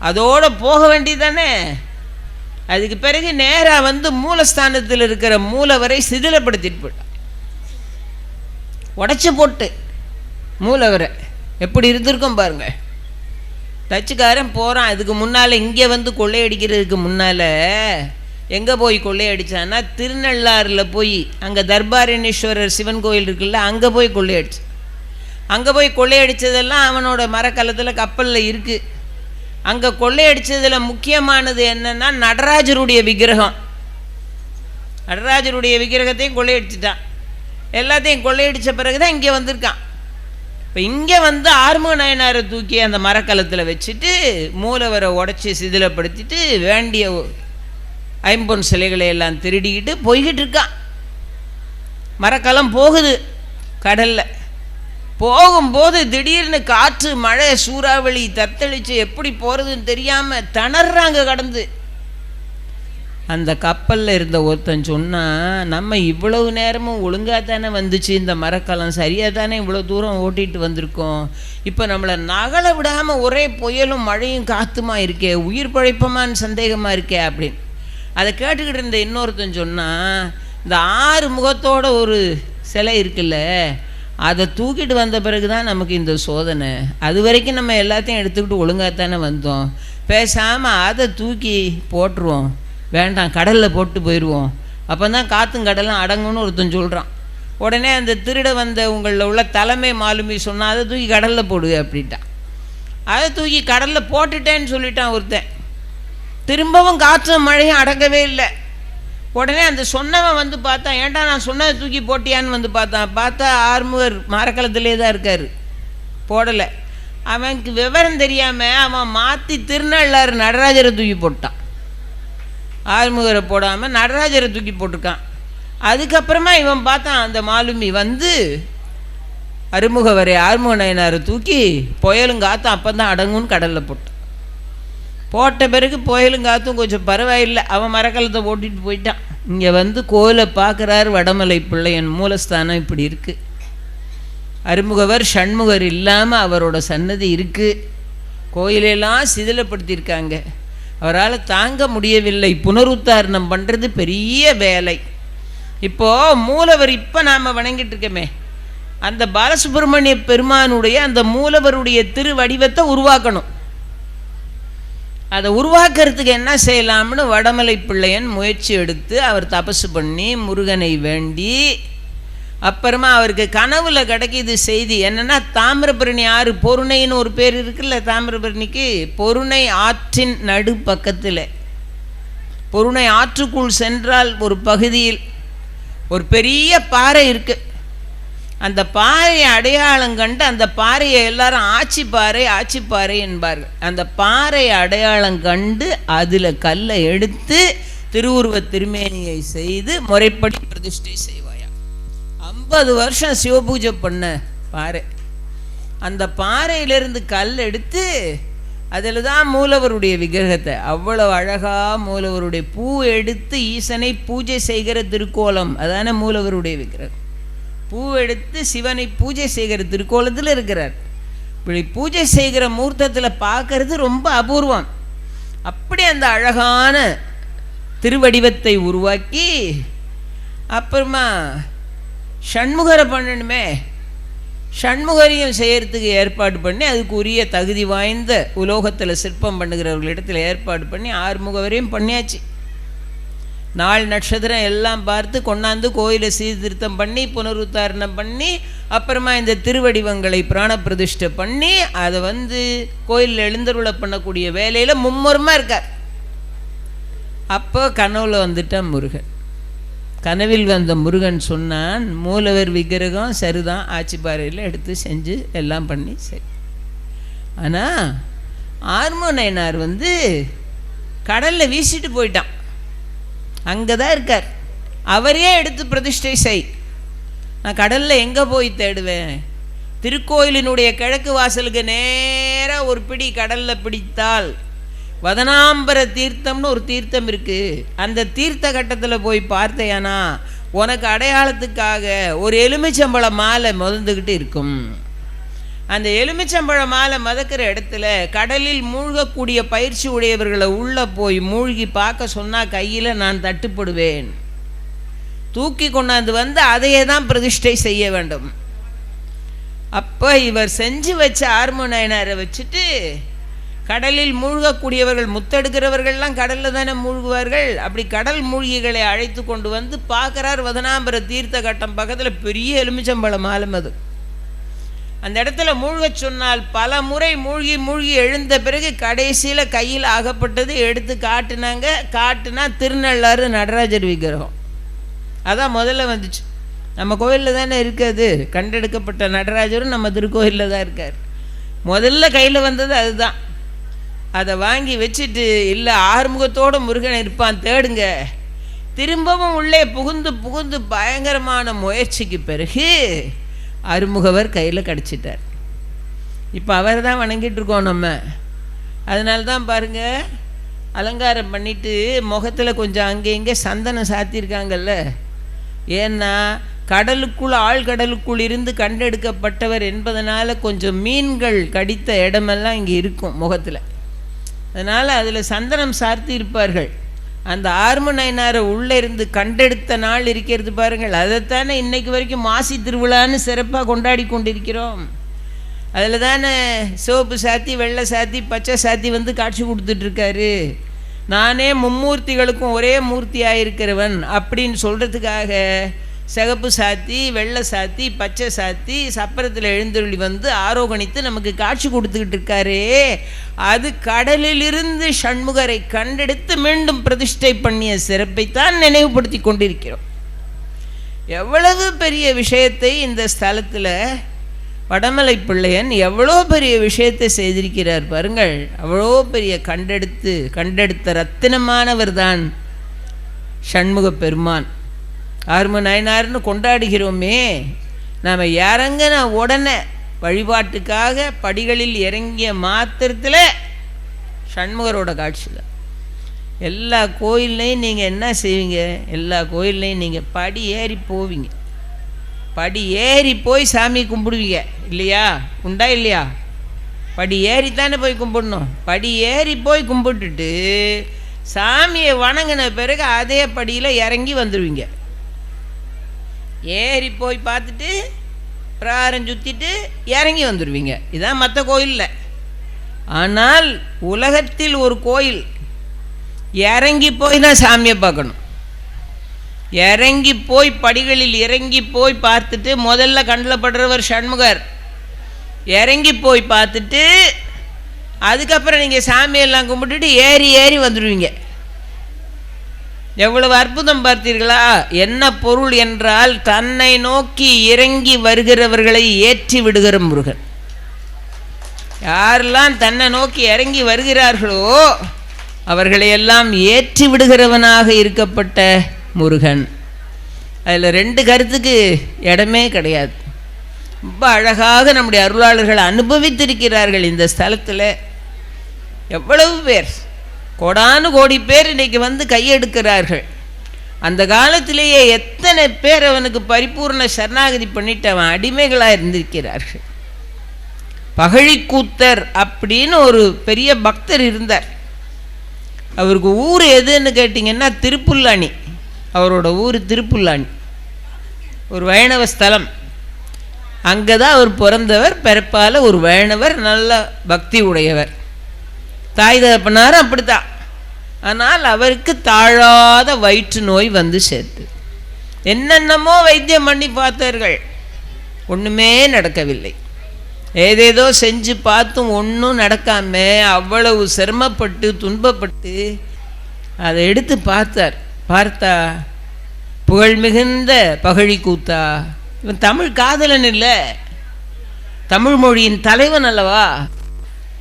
அதோடு போக வேண்டியதானே. அதுக்கு பிறகு நேராக வந்து மூலஸ்தானத்தில் இருக்கிற மூலவரை சிதிலப்படுத்திட்டு போட்டான், உடைச்சி போட்டு. மூலவரை எப்படி இருந்திருக்கும் பாருங்க. டச்சுக்காரன் போகிறான். அதுக்கு முன்னால் இங்கே வந்து கொள்ளையடிக்கிறதுக்கு முன்னால் எங்கே போய் கொள்ளையடிச்சான்னா திருநள்ளாறில் போய், அங்கே தர்பாரணேஸ்வரர் சிவன் கோயில் இருக்குல்ல, அங்கே போய் கொள்ளையடிச்சு. அங்கே போய் கொள்ளையடித்ததெல்லாம் அவனோட மரக்கலத்தில் கப்பலில் இருக்குது. அங்கே கொள்ளையடித்ததில் முக்கியமானது என்னென்னா நடராஜருடைய விக்கிரகம். நடராஜருடைய விக்கிரகத்தையும் கொள்ளையடிச்சிட்டான். எல்லாத்தையும் கொள்ளையடித்த பிறகு தான் இங்கே வந்திருக்கான். இப்போ இங்கே வந்து ஆறுமுக நாயனாரை தூக்கி அந்த மரக்கலத்தில் வச்சுட்டு மூலவரை உடச்சி சிதிலப்படுத்திட்டு வேண்டிய ஐம்பொன் சிலைகளை எல்லாம் திருடிக்கிட்டு போய்கிட்டு இருக்கான். மரக்கலம் போகுது கடலில். போகும்போது திடீர்னு காற்று, மழை, சூறாவளி தத்தளித்து எப்படி போகிறதுன்னு தெரியாமல் திணறாங்க கடந்து. அந்த கப்பலில் இருந்த ஒருத்தன் சொன்னால், நம்ம இவ்வளவு நேரமும் ஒழுங்காக தானே வந்துச்சு இந்த மரக்கலம், சரியாக தானே இவ்வளோ தூரம் ஓட்டிகிட்டு வந்திருக்கோம், இப்போ நம்மளை நகலை விடாமல் ஒரே புயலும் மழையும் காற்றுமா இருக்கே, உயிர் பழைப்பமான்னு சந்தேகமாக இருக்கே அப்படின்னு. அதை கேட்டுக்கிட்டு இருந்த இன்னொருத்தன் சொன்னால், இந்த 6 முகத்தோட ஒரு சிலை இருக்குல்ல, அதை தூக்கிட்டு வந்த பிறகு தான் நமக்கு இந்த சோதனை. அது வரைக்கும் நம்ம எல்லாத்தையும் எடுத்துக்கிட்டு ஒழுங்காக தானே வந்தோம், பேசாமல் அதை தூக்கி போட்டுருவோம், வேண்டாம் கடலில் போட்டு போயிடுவோம், அப்போ தான் காற்றும் கடலும் அடங்குன்னு ஒருத்தன் சொல்கிறான். உடனே அந்த திருட வந்த உங்களில் உள்ள தலைமை மாலுமி சொன்னால், அதை தூக்கி கடலில் போடு அப்படின்ட்டான். அதை தூக்கி கடலில் போட்டுட்டேன்னு சொல்லிட்டான் ஒருத்தன். திரும்பவும் காற்றும் மழையும் அடங்கவே இல்லை. உடனே அந்த சொன்னவன் வந்து பார்த்தா, ஏன்டா நான் சொன்னதை தூக்கி போட்டியான்னு வந்து பார்த்தா ஆறுமுகர் மரக்கலத்திலே தான் இருக்கார், போடலை. அவனுக்கு விவரம் தெரியாமல் அவன் மாற்றி திருநள்ளாறு நடராஜரை தூக்கி போட்டான். ஆறுமுகரை போடாமல் நடராஜரை தூக்கி போட்டிருக்கான். அதுக்கப்புறமா இவன் பார்த்தான், அந்த மாலுமி வந்து அருமுகவரை ஆறுமுக நாயனாரை தூக்கி புயலும் காற்றும் அப்போ தான் அடங்குன்னு கடலில் போட்டான். போட்ட பிறகு புயலும் காற்றும் கொஞ்சம் பரவாயில்லை, அவன் மரக்கலத்தை ஓட்டிகிட்டு போயிட்டான். இங்கே வந்து கோயிலை பார்க்குறாரு வடமலை பிள்ளையன் மூலஸ்தானம் இப்படி இருக்குது. அருமுகவர் ஷண்முகர் இல்லாமல் அவரோட சன்னதி இருக்குது. கோயிலெல்லாம் சிதிலப்படுத்தியிருக்காங்க. அவரால் தாங்க முடியவில்லை. புனருத்தாரணம் பண்ணுறது பெரிய வேலை. இப்போது மூலவர் இப்போ நாம் வணங்கிட்டு இருக்கோமே, அந்த பாலசுப்ரமணிய பெருமானுடைய அந்த மூலவருடைய திருவடிவத்தை உருவாக்கணும். அதை உருவாக்குறதுக்கு என்ன செய்யலாம்னு வடமலை பிள்ளையன் முயற்சி எடுத்து அவர் தபசு பண்ணி முருகனை வேண்டி, அப்புறமா அவருக்கு கனவுல கிடைக்கிது செய்தி என்னென்னா, தாமிரபரணி ஆறு, பொருணைன்னு ஒரு பேர் இருக்குல்ல தாமிரபரணிக்கு, பொருணை ஆற்றின் நடு பக்கத்தில், பொருணை ஆற்றுக்குள் சென்றால் ஒரு பகுதியில் ஒரு பெரிய பாறை இருக்குது. அந்த பாறையை அடையாளம் கண்டு அந்த பாறையை எல்லாரும் ஆச்சி பாறை என்பார்கள். அந்த பாறையை அடையாளம் கண்டு அதில் கல்லை எடுத்து திருவுருவ திருமேனியை செய்து முறைப்படி பிரதிஷ்டை செய்வாயா. 50 வருஷம் சிவபூஜை பண்ண பாறை. அந்த பாறையிலிருந்து கல் எடுத்து அதில் தான் மூலவருடைய விக்கிரகத்தை, அவ்வளவு அழகாக மூலவருடைய பூ எடுத்து ஈசனை பூஜை செய்கிற திருக்கோலம், அதான மூலவருடைய விக்கிரகம். பூ எடுத்து சிவனை பூஜை செய்கிற திருக்கோலத்தில் இருக்கிறார். இப்படி பூஜை செய்கிற மூர்த்தத்தில் பார்க்கறது ரொம்ப அபூர்வம். அப்படி அந்த அழகான திருவடிவத்தை உருவாக்கி அப்புறமா ஷண்முகரை பண்ணணுமே, ஷண்முகரையும் செய்கிறதுக்கு ஏற்பாடு பண்ணி அதுக்கு உரிய தகுதி வாய்ந்த உலோகத்தில் சிற்பம் பண்ணுகிறவர்களிடத்தில் ஏற்பாடு பண்ணி ஆறுமுகவரையும் பண்ணியாச்சு. நாள் நட்சத்திரம் எல்லாம் பார்த்து கொண்டாந்து கோயிலை சீர்திருத்தம் பண்ணி புனருத்தாரணம் பண்ணி அப்புறமா இந்த திருவடிவங்களை பிராண பிரதிஷ்டை பண்ணி அதை வந்து கோயிலில் எழுந்தருளை பண்ணக்கூடிய வேலையில் மும்முரமாக இருக்கார். அப்போ கனவுல வந்துட்டான் முருகன். கனவில் வந்த முருகன் சொன்னான், மூலவர் விக்கிரகம் சரிதான், ஆச்சிப்பாறையில் எடுத்து செஞ்சு எல்லாம் பண்ணி சரி. ஆனால் ஆறுமுக நாயனார் வந்து கடலில் வீசிட்டு போயிட்டான். அங்கே தான் இருக்கார். அவரே எடுத்து பிரதிஷ்டை செய். நான் கடலில் எங்கே போய் தேடுவேன்? திருக்கோயிலினுடைய கிழக்கு வாசலுக்கு நேராக ஒரு பிடி கடலில் பிடித்தால் வதனாம்பர தீர்த்தம்னு ஒரு தீர்த்தம் இருக்குது. அந்த தீர்த்த கட்டத்தில் போய் பார்த்தேயானா உனக்கு அடையாளத்துக்காக ஒரு எலுமிச்சம்பழ மாலை முதந்துக்கிட்டு இருக்கும். அந்த எலுமிச்சம்பழ மாலை மதக்கிற இடத்துல கடலில் மூழ்கக்கூடிய பயிற்சி உடையவர்களை உள்ளே போய் மூழ்கி பார்க்க சொன்னால் கையில் நான் தட்டுப்படுவேன். தூக்கி கொண்டாந்து வந்து அதையே தான் பிரதிஷ்டை செய்ய வேண்டும். அப்போ இவர் செஞ்சு வச்ச ஆறுமுக நாயனாரை வச்சுட்டு கடலில் மூழ்கக்கூடியவர்கள், முத்தெடுக்கிறவர்கள்லாம் கடலில் தானே மூழ்குவார்கள். அப்படி கடல் மூழ்கிகளை அழைத்து கொண்டு வந்து பார்க்குறார். வதனாம்பர தீர்த்த கட்டம் பக்கத்தில் பெரிய எலுமிச்சம்பழ மாலை அது. அந்த இடத்துல மூழ்க சொன்னால் பல முறை மூழ்கி மூழ்கி எழுந்த பிறகு கடைசியில் கையில் ஆகப்பட்டது எடுத்து காட்டுனா திருநள்ளாறு நடராஜர் விக்கிரகம். அதான் முதல்ல வந்துச்சு. நம்ம கோயிலில் தானே இருக்காது. கண்டெடுக்கப்பட்ட நடராஜரும் நம்ம திருக்கோயிலில் தான் இருக்கார். முதல்ல கையில் வந்தது அதுதான். அதை வாங்கி வச்சுட்டு, இல்லை ஆறுமுகத்தோடு முருகன் இருப்பான் தேடுங்க. திரும்பவும் உள்ளே புகுந்து புகுந்து பயங்கரமான முயற்சிக்கு பிறகு அருமுகவர் கையில் கிடச்சிட்டார். இப்போ அவர் தான் வணங்கிட்டு இருக்கோம் நம்ம. அதனால தான் பாருங்கள், அலங்காரம் பண்ணிவிட்டு முகத்தில் கொஞ்சம் அங்கே இங்கே சந்தனம் சாத்தியிருக்காங்கல்ல. ஏன்னா கடலுக்குள் ஆழ்கடலுக்குள் இருந்து கண்டெடுக்கப்பட்டவர் என்பதனால கொஞ்சம் மீன்கள் கடித்த இடமெல்லாம் இங்கே இருக்கும் முகத்தில். அதனால் அதில் சந்தனம் சார்த்தி இருப்பார்கள். அந்த ஆர்ம நயனாரை உள்ளே இருந்து கண்டெடுத்த நாள் இருக்கிறது பாருங்கள். அதைத்தானே இன்றைக்கு வரைக்கும் மாசி திருவிழான்னு சிறப்பாக கொண்டாடி கொண்டிருக்கிறோம். அதில் தானே சிவப்பு சாத்தி, வெள்ளை சாத்தி, பச்சை சாத்தி வந்து காட்சி கொடுத்துட்ருக்காரு. நானே மும்மூர்த்திகளுக்கும் ஒரே மூர்த்தியாக இருக்கிறவன் அப்படின்னு சொல்கிறதுக்காக சிகப்பு சாத்தி, வெள்ளை சாத்தி, பச்சை சாத்தி சப்பரத்தில் எழுந்தருளி வந்து ஆரோகணித்து நமக்கு காட்சி கொடுத்துக்கிட்டு இருக்காரே. அது கடலிலிருந்து சண்முகரை கண்டெடுத்து மீண்டும் பிரதிஷ்டை பண்ணிய சிறப்பைத்தான் நினைவுபடுத்தி கொண்டிருக்கிறோம். எவ்வளவு பெரிய விஷயத்தை இந்த ஸ்தலத்தில் வடமலை பிள்ளையன் எவ்வளோ பெரிய விஷயத்தை செய்திருக்கிறார் பாருங்கள். அவ்வளோ பெரிய கண்டெடுத்த ரத்தினமானவர் தான் சண்முக பெருமான். ஆர்ம நயனார்னு கொண்டாடுகிறோமே, நாம் இறங்கின உடனே வழிபாட்டுக்காக படிகளில் இறங்கிய மாத்திரத்தில் சண்முகரோட காட்சி தான். எல்லா கோயில்லையும் நீங்கள் என்ன செய்வீங்க? எல்லா கோயில்லையும் நீங்கள் படி ஏறி போவீங்க. படி ஏறி போய் சாமி கும்பிடுவீங்க இல்லையா? உண்டா இல்லையா? படி ஏறித்தானே போய் கும்பிடணும். படி ஏறி போய் கும்பிட்டுட்டு சாமியை வணங்கின பிறகு அதே படியில் இறங்கி வந்துடுவீங்க. ஏறி போய் பார்த்துட்டு பிராரம் சுற்றிட்டு இறங்கி வந்துடுவீங்க. இதுதான் மற்ற கோயிலில். ஆனால் உலகத்தில் ஒரு கோயில் இறங்கி போய் தான் சாமியை பார்க்கணும். இறங்கி போய் படிகளில் இறங்கி போய் பார்த்துட்டு, முதல்ல கண்ணில் படுறவர் சண்முகர், இறங்கி போய் பார்த்துட்டு அதுக்கப்புறம் நீங்கள் சாமியெல்லாம் கும்பிட்டுட்டு ஏறி ஏறி வந்துடுவீங்க. எவ்வளவு அற்புதம் பார்த்தீர்களா? என்ன பொருள் என்றால், தன்னை நோக்கி இறங்கி வருகிறவர்களை ஏற்றி விடுகிற முருகன். யாரெல்லாம் தன்னை நோக்கி இறங்கி வருகிறார்களோ அவர்களையெல்லாம் ஏற்றி விடுகிறவனாக இருக்கப்பட்ட முருகன். அதில் ரெண்டு கருத்துக்கு இடமே கிடையாது. ரொம்ப அழகாக நம்முடைய அருளாளர்கள் அனுபவித்திருக்கிறார்கள் இந்த ஸ்தலத்தில். எவ்வளவு பேர், கோடானு கோடி பேர் இன்றைக்கி வந்து கையெடுக்கிறார்கள். அந்த காலத்திலேயே எத்தனை பேர் அவனுக்கு பரிபூர்ண சரணாகதி பண்ணிட்டு அவன் அடிமைகளாக இருந்திருக்கிறார்கள். பகழிக்கூத்தர் அப்படின்னு ஒரு பெரிய பக்தர் இருந்தார். அவருக்கு ஊர் எதுன்னு கேட்டிங்கன்னா திருப்புல்லானி. அவரோட ஊர் திருப்புல்லானி, ஒரு வைணவ ஸ்தலம். அங்கே தான் அவர் பிறந்தவர். பிறப்பால் ஒரு வைணவர், நல்ல பக்தி உடையவர். தாய் தகப்பனாரும் அப்படித்தான். ஆனால் அவருக்கு தாழாத வயிற்று நோய் வந்து சேர்த்து என்னென்னமோ வைத்தியம் பண்ணி பார்த்தார்கள், ஒன்றுமே நடக்கவில்லை. ஏதேதோ செஞ்சு பார்த்தும் ஒன்றும் நடக்காம அவ்வளவு சிரமப்பட்டு துன்பப்பட்டு அதை எடுத்து பார்த்தா புகழ் மிகுந்த பகழிக்கூத்தா, இவன் தமிழ் காதலன் இல்லை, தமிழ் மொழியின் தலைவன் அல்லவா?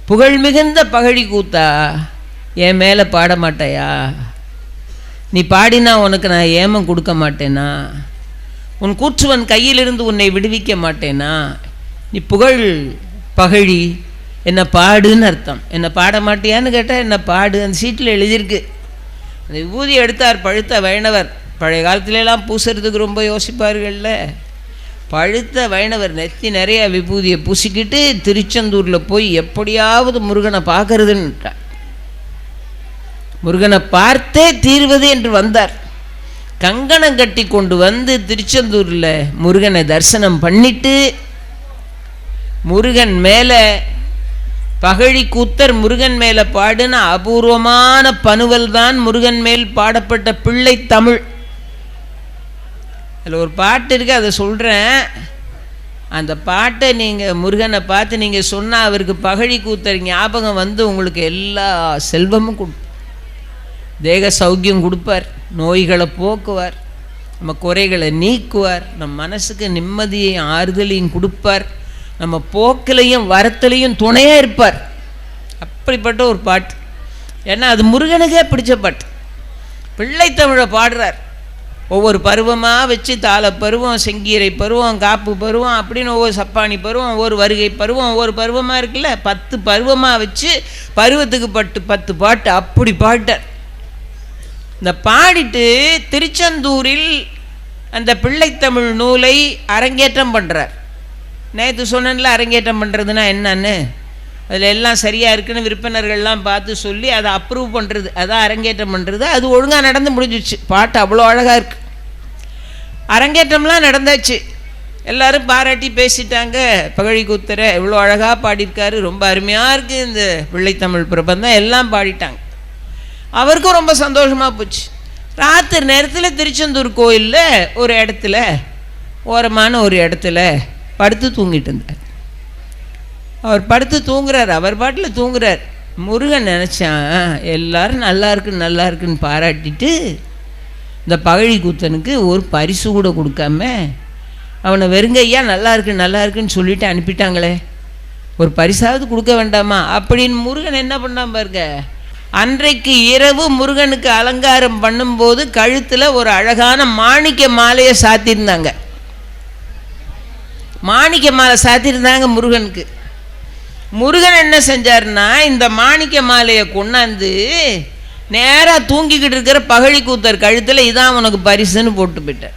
புகழ் மிகுந்த பகழிக்கூத்தா, என் மேலே பாட மாட்டாயா? நீ பாடினா உனக்கு நான் ஏமம் கொடுக்க மாட்டேனா? உன் கூற்றுவன் கையிலிருந்து உன்னை விடுவிக்க மாட்டேனா? நீ புகழ் பகழி, என்னை பாடுன்னு அர்த்தம். என்னை பாட மாட்டியான்னு கேட்டால் என்னை பாடு. அந்த சீட்டில் எழுதியிருக்கு. அந்த விபூதி எடுத்தார் பழுத்த வைணவர். பழைய காலத்துலலாம் பூசுறதுக்கு ரொம்ப யோசிப்பார்கள்ல. பழுத்த வைணவர் நெத்தி நிறைய விபூதியை பூசிக்கிட்டு திருச்செந்தூரில் போய் எப்படியாவது முருகனை பார்க்கறதுன்னுட்டார். முருகனை பார்த்தே தீர்வது என்று வந்தார். கங்கணம் கட்டி கொண்டு வந்து திருச்செந்தூரில் முருகனை தரிசனம் பண்ணிட்டு, முருகன் மேலே பகழிக்கூத்தர் முருகன் மேலே பாடுன அபூர்வமான பனுவல் தான் முருகன் மேல் பாடப்பட்ட பிள்ளை தமிழ். அதில் ஒரு பாட்டு இருக்குது, அதை சொல்கிறேன். அந்த பாட்டை நீங்கள் முருகனை பார்த்து நீங்கள் சொன்னால் அவருக்கு பகழிக்கூத்தர் ஞாபகம் வந்து உங்களுக்கு எல்லா செல்வமும் கொடுப்பார், தேக சௌக்கியம் கொடுப்பார், நோய்களை போக்குவார், நம்ம குறைகளை நீக்குவார், நம் மனசுக்கு நிம்மதியையும் ஆறுதலையும் கொடுப்பார், நம்ம போக்கிலையும் வரத்திலையும் துணையாக இருப்பார். அப்படிப்பட்ட ஒரு பாட்டு. ஏன்னா அது முருகனுக்கே பிடிச்ச பாட்டு. பிள்ளைத்தமிழை பாடுறார். ஒவ்வொரு பருவமாக வச்சு தாள பருவம், செங்கீரை பருவம், காப்பு பருவம் அப்படின்னு ஒவ்வொரு சப்பானி பருவம், ஒவ்வொரு வருகை பருவம், ஒவ்வொரு பருவமாக இருக்குல்ல, 10 பருவமாக வச்சு பருவத்துக்கு 10 பாட்டு அப்படி பாட்டார். இந்த பாடிட்டு திருச்செந்தூரில் அந்த பிள்ளைத்தமிழ் நூலை அரங்கேற்றம் பண்ணுறார். நேற்று சொன்னேன்ல அரங்கேற்றம் பண்ணுறதுன்னா என்னன்னு, அதில் எல்லாம் சரியாக இருக்குன்னு விற்பனர்கள்லாம் பார்த்து சொல்லி அதை அப்ரூவ் பண்ணுறது, அதான் அரங்கேற்றம் பண்ணுறது. அது ஒழுங்காக நடந்து முடிஞ்சிச்சு. பாட்டு அவ்வளோ அழகாக இருக்குது. அரங்கேற்றம்லாம் நடந்தாச்சு. எல்லோரும் பாராட்டி பேசிட்டாங்க. பகழி கூத்தரை இவ்வளோ அழகாக பாடியிருக்காரு, ரொம்ப அருமையாக இருக்குது இந்த பிள்ளைத்தமிழ் பிரபந்தம், எல்லாம் பாடிட்டாங்க. அவருக்கும் ரொம்ப சந்தோஷமாக போச்சு. ராத்திரி நேரத்தில் திருச்செந்தூர் கோயிலில் ஒரு இடத்துல, ஓரமான ஒரு இடத்துல படுத்து தூங்கிட்டு இருந்தார். அவர் படுத்து தூங்குறார், அவர் பாட்டில் தூங்குறார். முருகன் நினச்சான் எல்லாரும் நல்லா இருக்குன்னு பாராட்டிட்டு இந்த பகழி கூத்தனுக்கு ஒரு பரிசு கூட கொடுக்காம அவனை வெறுங்கையா நல்லா இருக்குன்னு சொல்லிட்டு அனுப்பிட்டாங்களே, ஒரு பரிசாவது கொடுக்க வேண்டாமா அப்படின்னு முருகன் என்ன பண்ணாம பாருங்க. அன்றைக்கு இரவு முருகனுக்கு அலங்காரம் பண்ணும்போது கழுத்தில் ஒரு அழகான மாணிக்க மாலையை சாத்தியிருந்தாங்க. மாணிக்க மாலை சாத்தியிருந்தாங்க முருகனுக்கு. முருகன் என்ன செஞ்சார்னா இந்த மாணிக்க மாலையை கொண்டாந்து நேராக தூங்கிக்கிட்டு இருக்கிற பகழி கூத்தர் கழுத்தில் இதான் உனக்கு பரிசுன்னு போட்டு போயிட்டார்.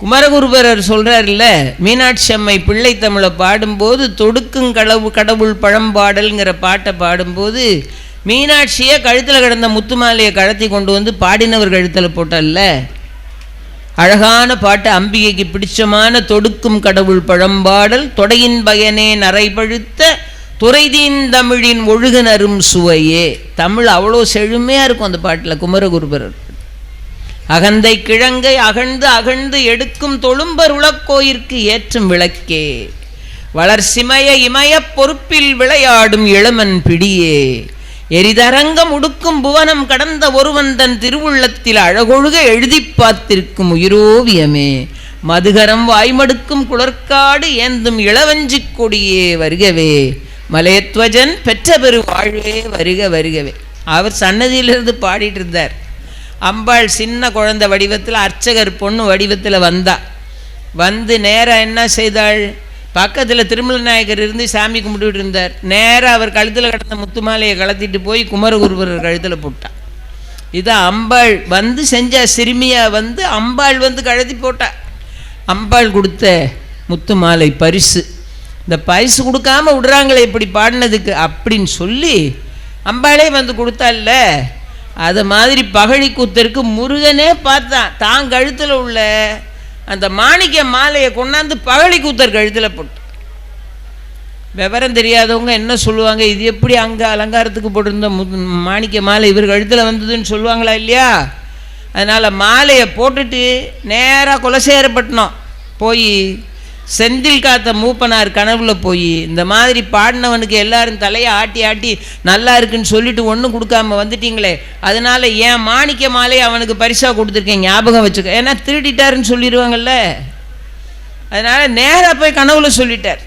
குமரகுருபரர் சொல்கிறார்ல, மீனாட்சி அம்மை பிள்ளைத்தமிழை பாடும்போது தொடுக்கும் கடவுள் பழம்பாடல்ங்கிற பாட்டை பாடும்போது மீனாட்சியை கழுத்தில் கிடந்த முத்து மாலையை கடத்தி கொண்டு வந்து பாடினவர் கழுத்தில் போட்டல்ல, அழகான பாட்டு. அம்பிகைக்கு பிடிச்சமான தொடுக்கும் கடவுள் பழம்பாடல் தொடையின் பயனே நரைபழுத்த துறைதீன் தமிழின் ஒழுகுனரும் சுவையே. தமிழ் அவ்வளோ செழுமையாக இருக்கும் அந்த பாட்டில். குமரகுருபரர் அகந்தை கிழங்கை அகழ்ந்து எடுக்கும் தொழும்பர் உளக்கோயிற்கு ஏற்றும் விளக்கே, வளர்சிமய இமய பொறுப்பில் விளையாடும் இளமன் பிடியே, எரிதரங்கம் உடுக்கும் புவனம் கடந்த ஒருவன் தன் திருவுள்ளத்தில் அழகொழுக எழுதி பார்த்திருக்கும் உயிரோவியமே, மதுகரம் வாய்மடுக்கும் குளர்காடு ஏந்தும் இளவஞ்சி கொடியே வருகவே, மலையத்வஜன் பெற்ற பெரு வாழ்வே வருக வருகவே. அவர் சன்னதியிலிருந்து பாடிட்டு இருந்தார். அம்பாள் சின்ன குழந்தை வடிவத்தில், அர்ச்சகர் பொண்ணு வடிவத்தில் வந்து நேராக என்ன செய்தாள், பக்கத்தில் திருமல நாயகர் இருந்து சாமி கும்பிட்டு இருந்தார். நேராக அவர் கழுத்தில் கிடந்த முத்து மாலையை கலத்திட்டு போய் குமரகுருபரர் கழுத்தில் போட்டாள். இதை அம்பாள் வந்து செஞ்ச சிறுமியாக அம்பாள் கழுத்தி போட்டா. அம்பாள் கொடுத்த முத்து மாலை பரிசு. இந்த பரிசு கொடுக்காம விடுறாங்களே இப்படி பாடினதுக்கு அப்படின்னு சொல்லி அம்பாளே கொடுத்தால. அது மாதிரி பகழி கூத்தருக்கு முருகனே பார்த்தான். தான் கழுத்தில் உள்ள அந்த மாணிக்க மாலையை கொண்டாந்து பகழி கூத்தர் கழுத்தில் போட்டு. விவரம் தெரியாதவங்க என்ன சொல்லுவாங்க, இது எப்படி அங்கே அலங்காரத்துக்கு போட்டிருந்த மாணிக்க மாலை இவர் கழுத்தில் வந்ததுன்னு சொல்லுவாங்களா இல்லையா? அதனால் மாலையை போட்டுட்டு நேராக குலசேகரப்பட்டினம் போய் செந்தில் காத்த மூப்பனார் கனவுல போய் இந்த மாதிரி பாடினவனுக்கு எல்லாரும் தலையை ஆட்டி நல்லா இருக்குன்னு சொல்லிட்டு ஒன்றும் கொடுக்காம வந்துட்டீங்களே, அதனால ஏன் மாணிக்க மாலை அவனுக்கு பரிசாக கொடுத்துருக்கேன் ஞாபகம் வச்சுக்க, ஏன்னா திருடிட்டாருன்னு சொல்லிடுவாங்கல்ல. அதனால நேராக போய் கனவுல சொல்லிட்டார்.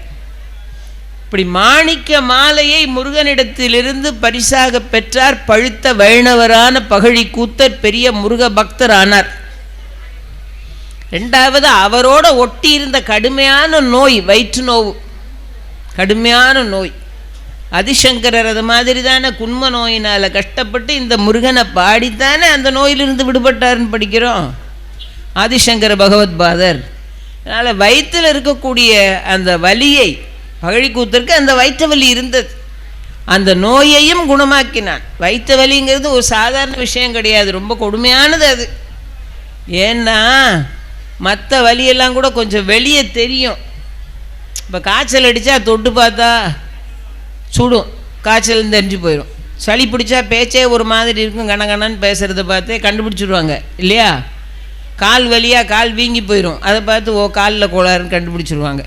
இப்படி மாணிக்க மாலையை முருகனிடத்திலிருந்து பரிசாக பெற்றார். பழுத்த வைணவரான பகழி கூத்தர் பெரிய முருக பக்தர் ஆனார். ரெண்டாவது, அவரோட ஒட்டி இருந்த கடுமையான நோய், வயிற்று நோவு, கடுமையான நோய். ஆதிசங்கரர் அது மாதிரி தானே குன்ம நோயினால் கஷ்டப்பட்டு இந்த முருகனை பாடித்தானே அந்த நோயிலிருந்து விடுபட்டார்னு படிக்கிறோம். ஆதிசங்கர பகவத்பாதர். அதனால் வயிற்றில் இருக்கக்கூடிய அந்த வலியை, பகழி கூத்தருக்கு அந்த வயிற்று வலி இருந்தது, அந்த நோயையும் குணமாக்கினான். வயிற்று வலிங்கிறது ஒரு சாதாரண விஷயம் கிடையாது, ரொம்ப கொடுமையானது அது. ஏன்னா மற்ற வலியெல்லாம் கூட கொஞ்சம் வெளியே தெரியும். இப்போ காய்ச்சல் அடித்தா தொட்டு பார்த்தா சுடும், காய்ச்சல் தெரிஞ்சு போயிடும். சளி பிடிச்சா பேச்சே ஒரு மாதிரி இருக்கும், கணக்கணன்னு பேசுகிறத பார்த்தே கண்டுபிடிச்சிடுவாங்க இல்லையா? கால் வலியாக கால் வீங்கி போயிடும், அதை பார்த்து ஓ காலில் கோளாறுன்னு கண்டுபிடிச்சிடுவாங்க.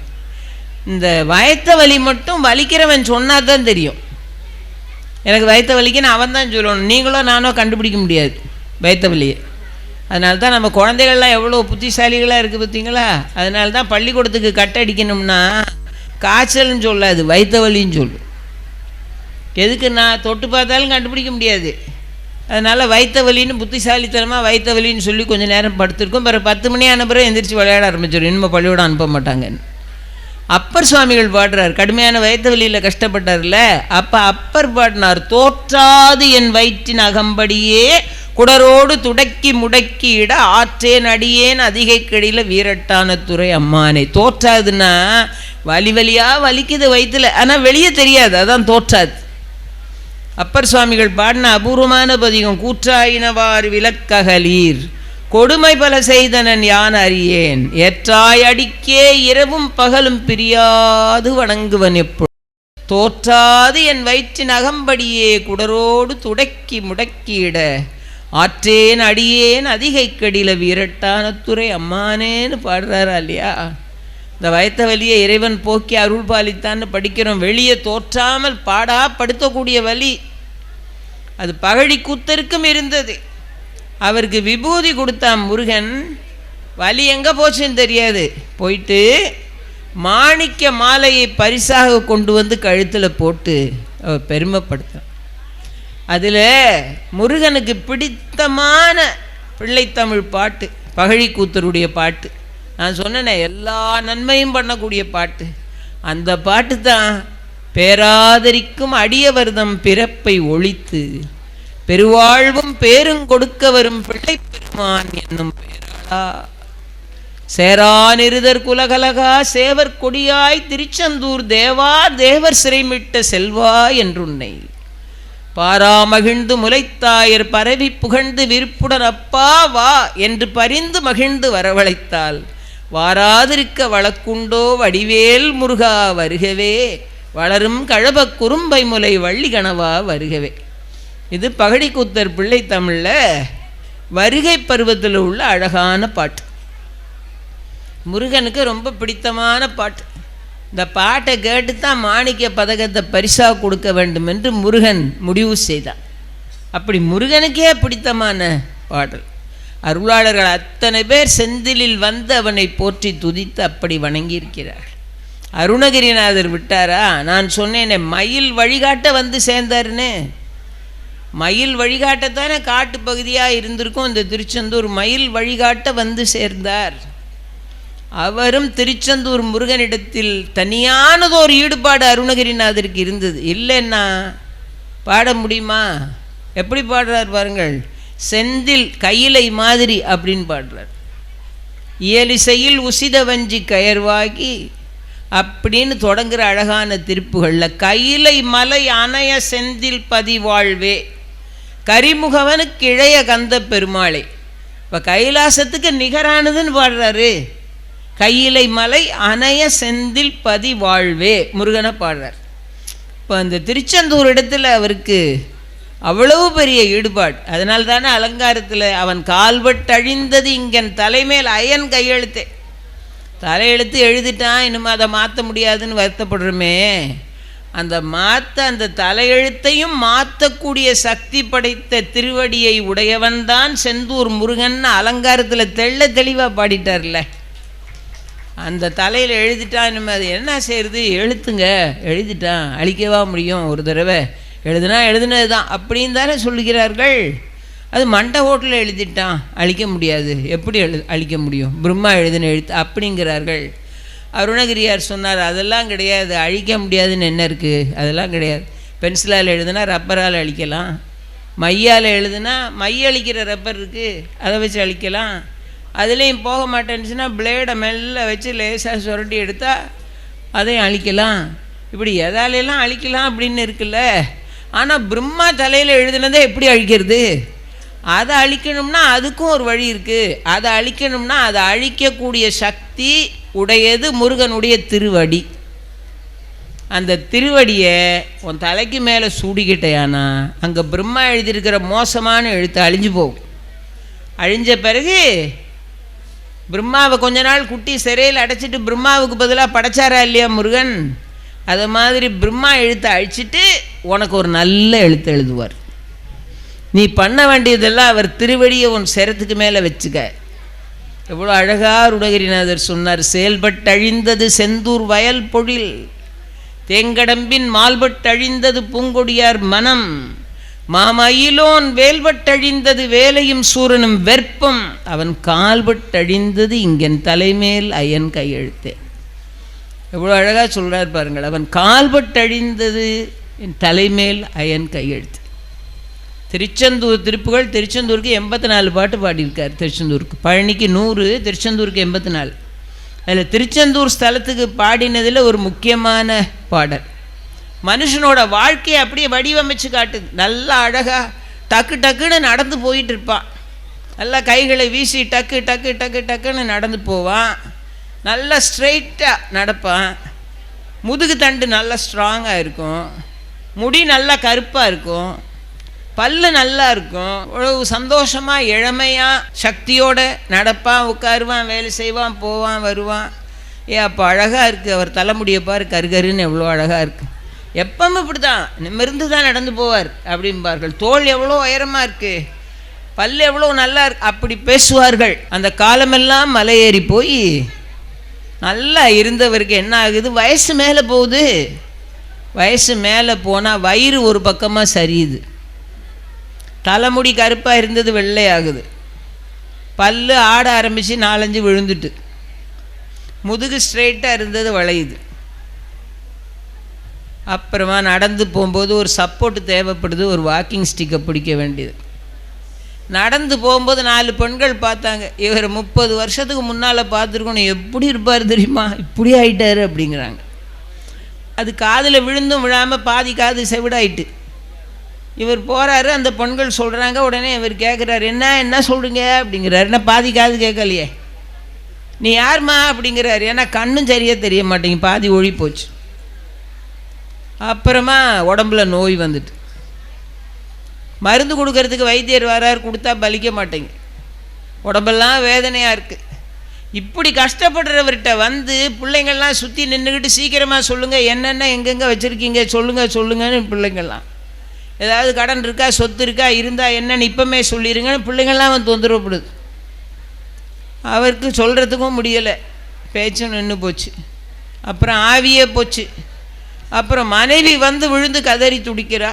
இந்த வயத்த வலி மட்டும் வலிக்கிறவன் சொன்னால் தான் தெரியும். எனக்கு வயத்த வலிக்குன்னு அவன் தான் சொல்லணும், நீங்களோ நானோ கண்டுபிடிக்க முடியாது வயத்த வலியை. அதனால தான் நம்ம குழந்தைகள்லாம் எவ்வளோ புத்திசாலிகளாக இருக்குது பார்த்தீங்களா. அதனால தான் பள்ளிக்கூடத்துக்கு கட்டடிக்கணும்னா காய்ச்சல்னு சொல்லாது, வயிற்று வலின்னு சொல்லு. எதுக்குன்னா தொட்டு பார்த்தாலும் கண்டுபிடிக்க முடியாது. அதனால் வயிற்று வலின்னு புத்திசாலித்தனமாக வயிற்று வலின்னு சொல்லி கொஞ்சம் நேரம் படுத்திருக்கோம். பிறகு 10 மணி ஆன பிறகு எந்திரிச்சு விளையாட ஆரம்பிச்சிடும். இனிமேல் பள்ளிக்கூடம் அனுப்ப மாட்டாங்கன்னு அப்பர் சுவாமிகள் பாடுறார். கடுமையான வயிற்று வலியில் கஷ்டப்பட்டார்ல, அப்போ அப்பர் பாடினார், தோற்றாது என் வயிற்றின் அகம்படியே குடரோடு துடக்கி முடக்கியிட ஆற்றேன் அடியேன் அதிகை கடில வீரட்டான துறை அம்மானே. தோற்றாதுன்னா வலியாக வலிக்குது வயிற்றுல, ஆனால் வெளியே தெரியாது, அதான் தோற்றாது. அப்பர் சுவாமிகள் பாடின அபூர்வமான பதிகம், கூற்றாயினவார் விளக்ககலீர் கொடுமை பல செய்தனன் யான் அறியேன் ஏற்றாய் அடிக்கே இரவும் பகலும் பிரியாது வணங்குவன் எப்போ தோற்றாது என் வயிற்றின் அகம்படியே குடரோடு துடக்கி முடக்கியிட ஆற்றேன் அடியேன் அதிகை கடில வீரட்டான துறை அம்மானேன்னு பாடுறாரா இல்லையா. இந்த வயத்த வலியை இறைவன் போக்கி அருள் பாலித்தான்னு படிக்கிறோம். வெளியே தோற்றாமல் பாடா படுத்தக்கூடிய வலி அது பகழி கூத்தருக்கும் இருந்தது. அவருக்கு விபூதி கொடுத்தான் முருகன். வலி எங்கே போச்சுன்னு தெரியாது. போயிட்டு மாணிக்க மாலையை பரிசாக கொண்டு வந்து கழுத்தில் போட்டு அவர் பெருமைப்படுத்தான். அதில் முருகனுக்கு பிடித்தமான பிள்ளைத்தமிழ் பாட்டு பகழி கூத்தருடைய பாட்டு. நான் சொன்னேனே எல்லா நன்மையும் பண்ணக்கூடிய பாட்டு. அந்த பாட்டு தான் பேராதரிக்கும் அடியவர்தம் பிறப்பை ஒழித்து பெருவாழ்வும் பேருங்கொடுக்க வரும் பிள்ளை பெருமான் என்னும் பேராளா சேரானிருதர் குலகலகா சேவர் கொடியாய் திருச்செந்தூர் தேவா தேவர் சிறைமிட்ட செல்வா என்றுன்னை பாராமகிழ்ந்து முளைத்தாயர் பரவி புகழ்ந்து விருப்புடன் அப்பா வா என்று பரிந்து மகிழ்ந்து வரவழைத்தால் வாராதிருக்க வழக்குண்டோ வடிவேல் முருகா வருகவே வளரும் கழப குறும்பை முலை வள்ளி கணவா வருகவே. இது பகடி கூத்தர் பிள்ளை தமிழில் வருகை பருவத்தில் உள்ள அழகான பாட்டு. முருகனுக்கு ரொம்ப பிடித்தமான பாட்டு. இந்த பாட்டை கேட்டு தான் மாணிக்க பதக்கத்தை பரிசாக கொடுக்க வேண்டும் என்று முருகன் முடிவு செய்தான். அப்படி முருகனுக்கே பிடித்தமான பாடல். அருளாளர்கள் அத்தனை பேர் செந்திலில் வந்து அவனை போற்றி துதித்து அப்படி வணங்கியிருக்கிறார். அருணகிரிநாதர் விட்டாரா? நான் சொன்னேனே மயில் வழிகாட்ட வந்து சேர்ந்தாருன்னு. மயில் வழிகாட்டத்தானே காட்டு பகுதியாக இருந்திருக்கும் இந்த திருச்செந்தூர். மயில் வழிகாட்ட வந்து சேர்ந்தார். அவரும் திருச்செந்தூர் முருகனிடத்தில் தனியானதோர் ஈடுபாடு அருணகிரிநாதருக்கு இருந்தது. இல்லைன்னா பாட முடியுமா? எப்படி பாடுறார் பாருங்கள். செந்தில் கையிலை மாதிரி அப்படின்னு பாடுறார். இயலிசையில் உசித வஞ்சி கயர்வாகி அப்படின்னு தொடங்குகிற அழகான திருப்புகளில் கையிலை மலை அணைய செந்தில் பதிவாழ்வே கரிமுகவனுக்கு இளைய கந்த பெருமாளை. இப்போ கைலாசத்துக்கு நிகரானதுன்னு பாடுறாரு. கையிலை மலை அணைய செந்தில் பதிவாழ்வே முருகனை பாடுறார். இப்போ அந்த திருச்செந்தூர் இடத்துல அவருக்கு அவ்வளவு பெரிய ஈடுபாடு. அதனால தானே அலங்காரத்தில் அவன் கால்வட்டழிந்தது இங்கன் தலைமேல் அயன் கையெழுத்தே. தலையெழுத்து எழுதிட்டான், இனிமேல் அதை மாற்ற முடியாதுன்னு வருத்தப்படுறோமே. அந்த தலையெழுத்தையும் மாற்றக்கூடிய சக்தி படைத்த திருவடியை உடையவன்தான் செந்தூர் முருகன் அலங்காரத்தில் தெளிவாக பாடிட்டார்ல. அந்த தலையில் எழுதிட்டான், இனிமேல் அது என்ன செய்யுது? எழுத்துங்க, எழுதிட்டான், அழிக்கவா முடியும்? ஒரு தடவை எழுதுனது தான் அப்படின்னு தானே சொல்லுகிறார்கள். அது மண்டை ஓட்டில் எழுதிட்டான், அழிக்க முடியாது. எப்படி அழிக்க முடியும்? பிரம்மா எழுதின எழுத்து அப்படிங்கிறார்கள். அருணகிரியார் சொன்னார், அதெல்லாம் கிடையாது, அழிக்க முடியாதுன்னு என்ன இருக்குது? அதெல்லாம் கிடையாது. பென்சிலால் எழுதுனா ரப்பரால் அழிக்கலாம், மையால் எழுதுனா மை அழிக்கிற ரப்பர் இருக்குது, அதை வச்சு அழிக்கலாம். அதுலேயும் போக மாட்டேன்னுச்சுன்னா பிளேடை மெல்ல வச்சு லேசாக சுரட்டி எடுத்தால் அதையும் அழிக்கலாம். இப்படி எதாலெல்லாம் அழிக்கலாம் அப்படின்னு இருக்குல்ல. ஆனால் பிரம்மா தலையில் எழுதுனதை எப்படி அழிக்கிறது? அதை அழிக்கணும்னா அதுக்கும் ஒரு வழி இருக்குது. அதை அழிக்கணும்னா அதை அழிக்கக்கூடிய சக்தி உடையது முருகனுடைய திருவடி. அந்த திருவடியை உன் தலைக்கு மேலே சூடிக்கிட்டேயானா அங்கே பிரம்மா எழுதியிருக்கிற மோசமான எழுத்து அழிஞ்சு போகும். அழிஞ்ச பிறகு பிரம்மாவை கொஞ்ச நாள் குட்டி சிறையில் அடைச்சிட்டு பிரம்மாவுக்கு பதிலாக படைச்சாரா இல்லையா முருகன்? அதை மாதிரி பிரம்மா எழுத்தை அழிச்சிட்டு உனக்கு ஒரு நல்ல எழுத்து எழுதுவார். நீ பண்ண வேண்டியதெல்லாம் அவர் திருவடியை உன் சிரத்துக்கு மேலே வச்சுக்க. எவ்வளோ அழகாக அருணகிரிநாதர் சொன்னார். செயல்பட்டழிந்தது செந்தூர் வயல் பொழில், தேங்கடம்பின் மால்பட்டழிந்தது பூங்கொடியார் மனம், மாமயிலோன் வேல்பட்டழிந்தது வேலையும் சூரனும் வெற்பம், அவன் கால்பட்டழிந்தது இங்கன் தலைமேல் அயன் கையெழுத்தே. எவ்வளோ அழகாக சொல்கிறார் பாருங்கள். அவன் கால்பட்டழிந்தது என் தலைமேல் அயன் கையெழுத்து. திருச்செந்தூர் திருப்புகழ், திருச்செந்தூருக்கு 84 பாட்டு பாடியிருக்கார். திருச்செந்தூருக்கு, பழனிக்கு 100, திருச்செந்தூருக்கு 84. அதில் திருச்செந்தூர் ஸ்தலத்துக்கு பாடினதில் ஒரு முக்கியமான பாடல் மனுஷனோட வாழ்க்கையை அப்படியே வடிவமைச்சு காட்டுது. நல்லா அழகாக டக்கு டக்குன்னு நடந்து போயிட்டு இருப்பான். நல்லா கைகளை வீசி டக்கு டக்கு டக்கு டக்குன்னு நடந்து போவான். நல்லா ஸ்ட்ரெயிட்டாக நடப்பான். முதுகு தண்டு நல்லா ஸ்ட்ராங்காக இருக்கும். முடி நல்லா கருப்பாக இருக்கும். பல்லு நல்லா இருக்கும். அவ்வளவு சந்தோஷமாக இளமையாக சக்தியோடு நடப்பான், உட்காருவான், வேலை செய்வான், போவான், வருவான். அப்போ அழகாக இருக்குது. அவர் தலைமுடியை பாரு, கருகருன்னு எவ்வளோ அழகாக இருக்குது. எப்பவும் இப்படி தான் நிமிர்ந்து தான் நடந்து போவார் அப்படிம்பார்கள். தோல் எவ்வளோ உயரமாக இருக்குது, பல் எவ்வளோ நல்லா இருக்கு, அப்படி பேசுவார்கள். அந்த காலமெல்லாம் மலையேறி போய் நல்லா இருந்தவருக்கு என்ன ஆகுது, வயசு மேலே போகுது. வயசு மேலே போனால் வயிறு ஒரு பக்கமாக சரியுது, தலைமுடி கருப்பாக இருந்தது வெள்ளையாகுது, பல்லு ஆட ஆரம்பித்து 4-5 விழுந்துட்டு, முதுகு ஸ்ட்ரெயிட்டாக இருந்தது வளையுது. அப்புறமா நடந்து போகும்போது ஒரு சப்போர்ட்டு தேவைப்படுது, ஒரு வாக்கிங் ஸ்டிக்கை பிடிக்க வேண்டியது. நடந்து போகும்போது 4 பெண்கள் பார்த்தாங்க. இவர் 30 வருஷத்துக்கு முன்னால் பார்த்துருக்கணும், எப்படி இருப்பார் தெரியுமா, இப்படி ஆகிட்டார் அப்படிங்கிறாங்க. அது காதில் விழுந்தும் விழாமல் பாதி காது செவிடாயிட்டு. இவர் போகிறாரு, அந்த பெண்கள் சொல்கிறாங்க. உடனே இவர் கேட்குறாரு, என்ன சொல்கிறீங்க அப்படிங்கிறாரு. என்ன பாதி காது கேட்கலையே, நீ யாருமா அப்படிங்கிறாரு. ஏன்னா கண்ணும் சரியாக தெரிய மாட்டேங்க, பாதி ஒழி போச்சு. அப்புறமா உடம்புல நோய் வந்துட்டு மருந்து கொடுக்கறதுக்கு வைத்தியர் வரார், கொடுத்தா பலிக்க மாட்டேங்க, உடம்பெல்லாம் வேதனையாக இருக்குது. இப்படி கஷ்டப்படுறவர்கிட்ட வந்து பிள்ளைங்கள்லாம் சுற்றி நின்றுக்கிட்டு சீக்கிரமாக சொல்லுங்கள், என்னென்ன எங்கெங்கே வச்சுருக்கீங்க சொல்லுங்கன்னு பிள்ளைங்கள்லாம், ஏதாவது கடன் இருக்கா, சொத்து இருக்கா, இருந்தால் என்னென்னு இப்போமே சொல்லிடுங்கன்னு பிள்ளைங்கள்லாம் வந்து தொந்தரவுப்படுது. அவருக்கு சொல்கிறதுக்கும் முடியலை, பேச்சும் நின்று போச்சு. அப்புறம் ஆவியே போச்சு. அப்புறம் மனைவி வந்து விழுந்து கதறி துடிக்கிறா,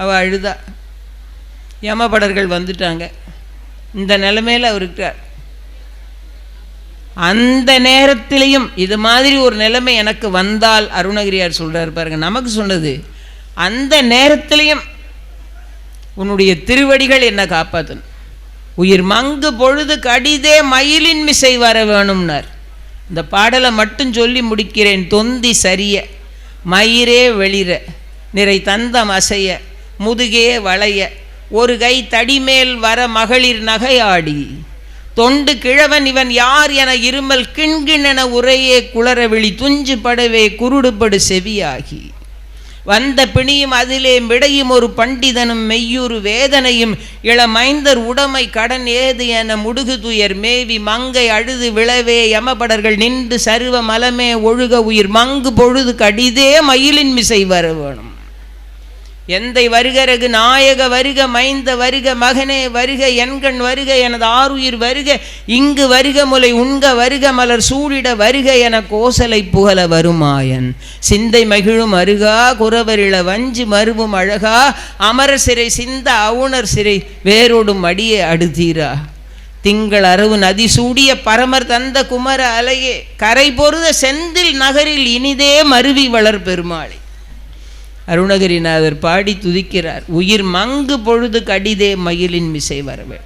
அவள் அழுதா. யமபடர்கள் வந்துட்டாங்க. இந்த நிலைமையில் அவர் இருக்கார். அந்த நேரத்திலையும் இது மாதிரி ஒரு நிலைமை எனக்கு வந்தால், அருணகிரியார் சொல்கிறார் பாருங்க, நமக்கு சொன்னது, அந்த நேரத்திலையும் உன்னுடைய திருவடிகள் என்னை காப்பாற்றணும். உயிர் மங்கு பொழுது கடிதே மயிலின் மிசை வர வேணும்னார். இந்த பாடலை மட்டும் சொல்லி முடிக்கிறேன். தொந்தி சரிய மயிரே வெளிர நிறை தந்தம் அசைய முதுகே வளைய ஒரு கை தடிமேல் வர மகளிர் நகையாடி தொண்டு கிழவன் இவன் யார் என இருமல் கிண்கிணென உரையே குளரவிழி துஞ்சு படவே குருடுபடு செவியாகி வந்த பிணியும் அதிலே விடையும் ஒரு பண்டிதனும் மெய்யுறு வேதனையும் இளமைந்தர் உடைமை கடன் ஏது என முடுகு துயர் மேவி மங்கை அழுது விழவே யமபடர்கள் நின்று சருவ மலமே ஒழுக உயிர் மங்கு பொழுது கடிதே மயிலின் மிசை வர வேணும். எந்தை வருகரகு நாயக வருக மைந்த வருக மகனே வருக எண்கண் வருக எனது ஆறுயிர் வருக இங்கு வருக முலை உண்க வருக மலர் சூடிட வருக என கோசலை புகழ வருமாயன் சிந்தை மகிழும் அருகா குறவரிள வஞ்சு மருவும் அழகா அமரர் சிறை சிந்த அவுணர் சிறை வேரோடும் அடியே அடுதீரா திங்கள் அரவு நதி சூடிய பரமர் தந்த குமர அலையே கரை பொருத செந்தில் நகரில் இனிதே மருவி வளர் பெருமாளே. அருணகிரிநாதர் பாடி துதிக்கிறார். உயிர் மங்கு பொழுது கடிதே மயிலின் மிசை வரவே.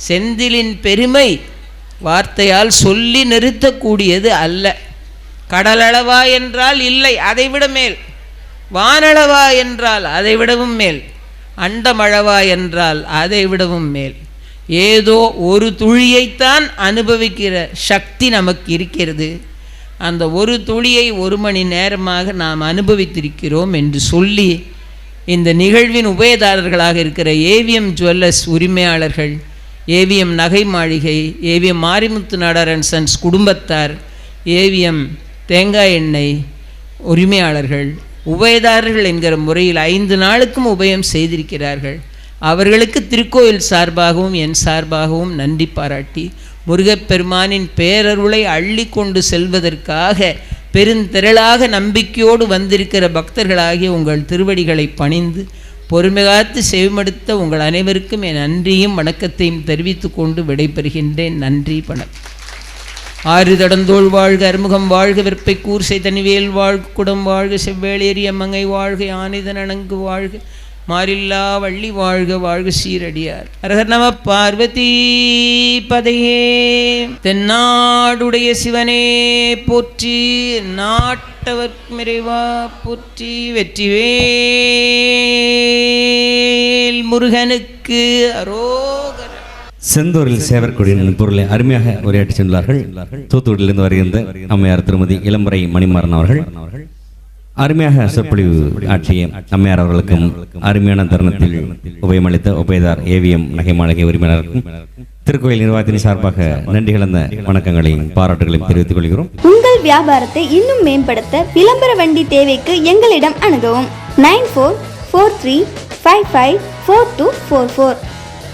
செந்திலின் பெருமை வார்த்தையால் சொல்லி நிறுத்தக்கூடியது அல்ல. கடலளவா என்றால் இல்லை, அதைவிட மேல். வானளவா என்றால் அதைவிடவும் மேல். அண்டமளவா என்றால் அதைவிடவும் மேல். ஏதோ ஒரு துளியைத்தான் அனுபவிக்கிற சக்தி நமக்கு இருக்கிறது. அந்த ஒரு துளியை 1 மணி நேரமாக நாம் அனுபவித்திருக்கிறோம் என்று சொல்லி, இந்த நிகழ்வின் உபயதாரர்களாக இருக்கிற ஏவிஎம் ஜுவல்லர்ஸ் உரிமையாளர்கள், ஏவிஎம் நகை மாளிகை, ஏவிஎம் மாரிமுத்து நாடார் சன்ஸ் குடும்பத்தார், ஏவிஎம் தேங்காய் எண்ணெய் உரிமையாளர்கள், உபயதாரர்கள் என்கிற முறையில் 5 நாளுக்கும் உபயம் செய்திருக்கிறார்கள். அவர்களுக்கு திருக்கோயில் சார்பாகவும் என் சார்பாகவும் நன்றி பாராட்டி முருகப்பெருமானின் பேரருளை அள்ளி கொண்டு செல்வதற்காக பெருந்திரளாக நம்பிக்கையோடு வந்திருக்கிற பக்தர்களாகிய உங்கள் திருவடிகளை பணிந்து பொறுமை காத்து செவிமடுத்த உங்கள் அனைவருக்கும் என் நன்றியும் வணக்கத்தையும் தெரிவித்து கொண்டு விடைபெறுகின்றேன். நன்றி, வணக்கம். ஆறு தடந்தோள் வாழ்க, அறுமுகம் வாழ்க, வெற்பை கூர்சை தனிவேல் வாழ்க, குடம் வாழ்க, செவ்வேளேறிய மங்கை வாழ்க, ஆனிதன் அணங்கு வாழ்க, மாறில்லா வள்ளி வாழ்க, வாழ்க சீரடியார். ஹரஹர நம பார்வதி பதையே. தென்னாடுடைய சிவனே போற்றி, நாட்டவர்க்கும் இறைவா போற்றி, வெற்றிவேல் முருகனுக்கு அரோகர. செந்தூரில் சேவற்கொடியின் பொருளை அருமையாக உரையாற்றி சென்றார்கள். தூத்துக்குடியிலிருந்து வருகின்ற அம்மையார் திருமதி இளம்பரை மணிமாறன் அவர்கள் அருமையாக சொற்பொழிவு ஆற்றிய அம்மையார் அவர்களுக்கும் அருமையான தருணத்தில் உபயமளித்த உபயதார் ஏவிஎம் நகை மாளிகை உரிமையாளருக்கும் திருக்கோயில் நிர்வாகத்தின் சார்பாக நன்றி கலந்த வணக்கங்களையும் பாராட்டுகளையும் தெரிவித்துக் கொள்கிறோம். உங்கள் வியாபாரத்தை இன்னும் மேம்படுத்த விளம்பர வண்டி தேவைக்கு எங்களிடம் அணுகவும் 9443554244.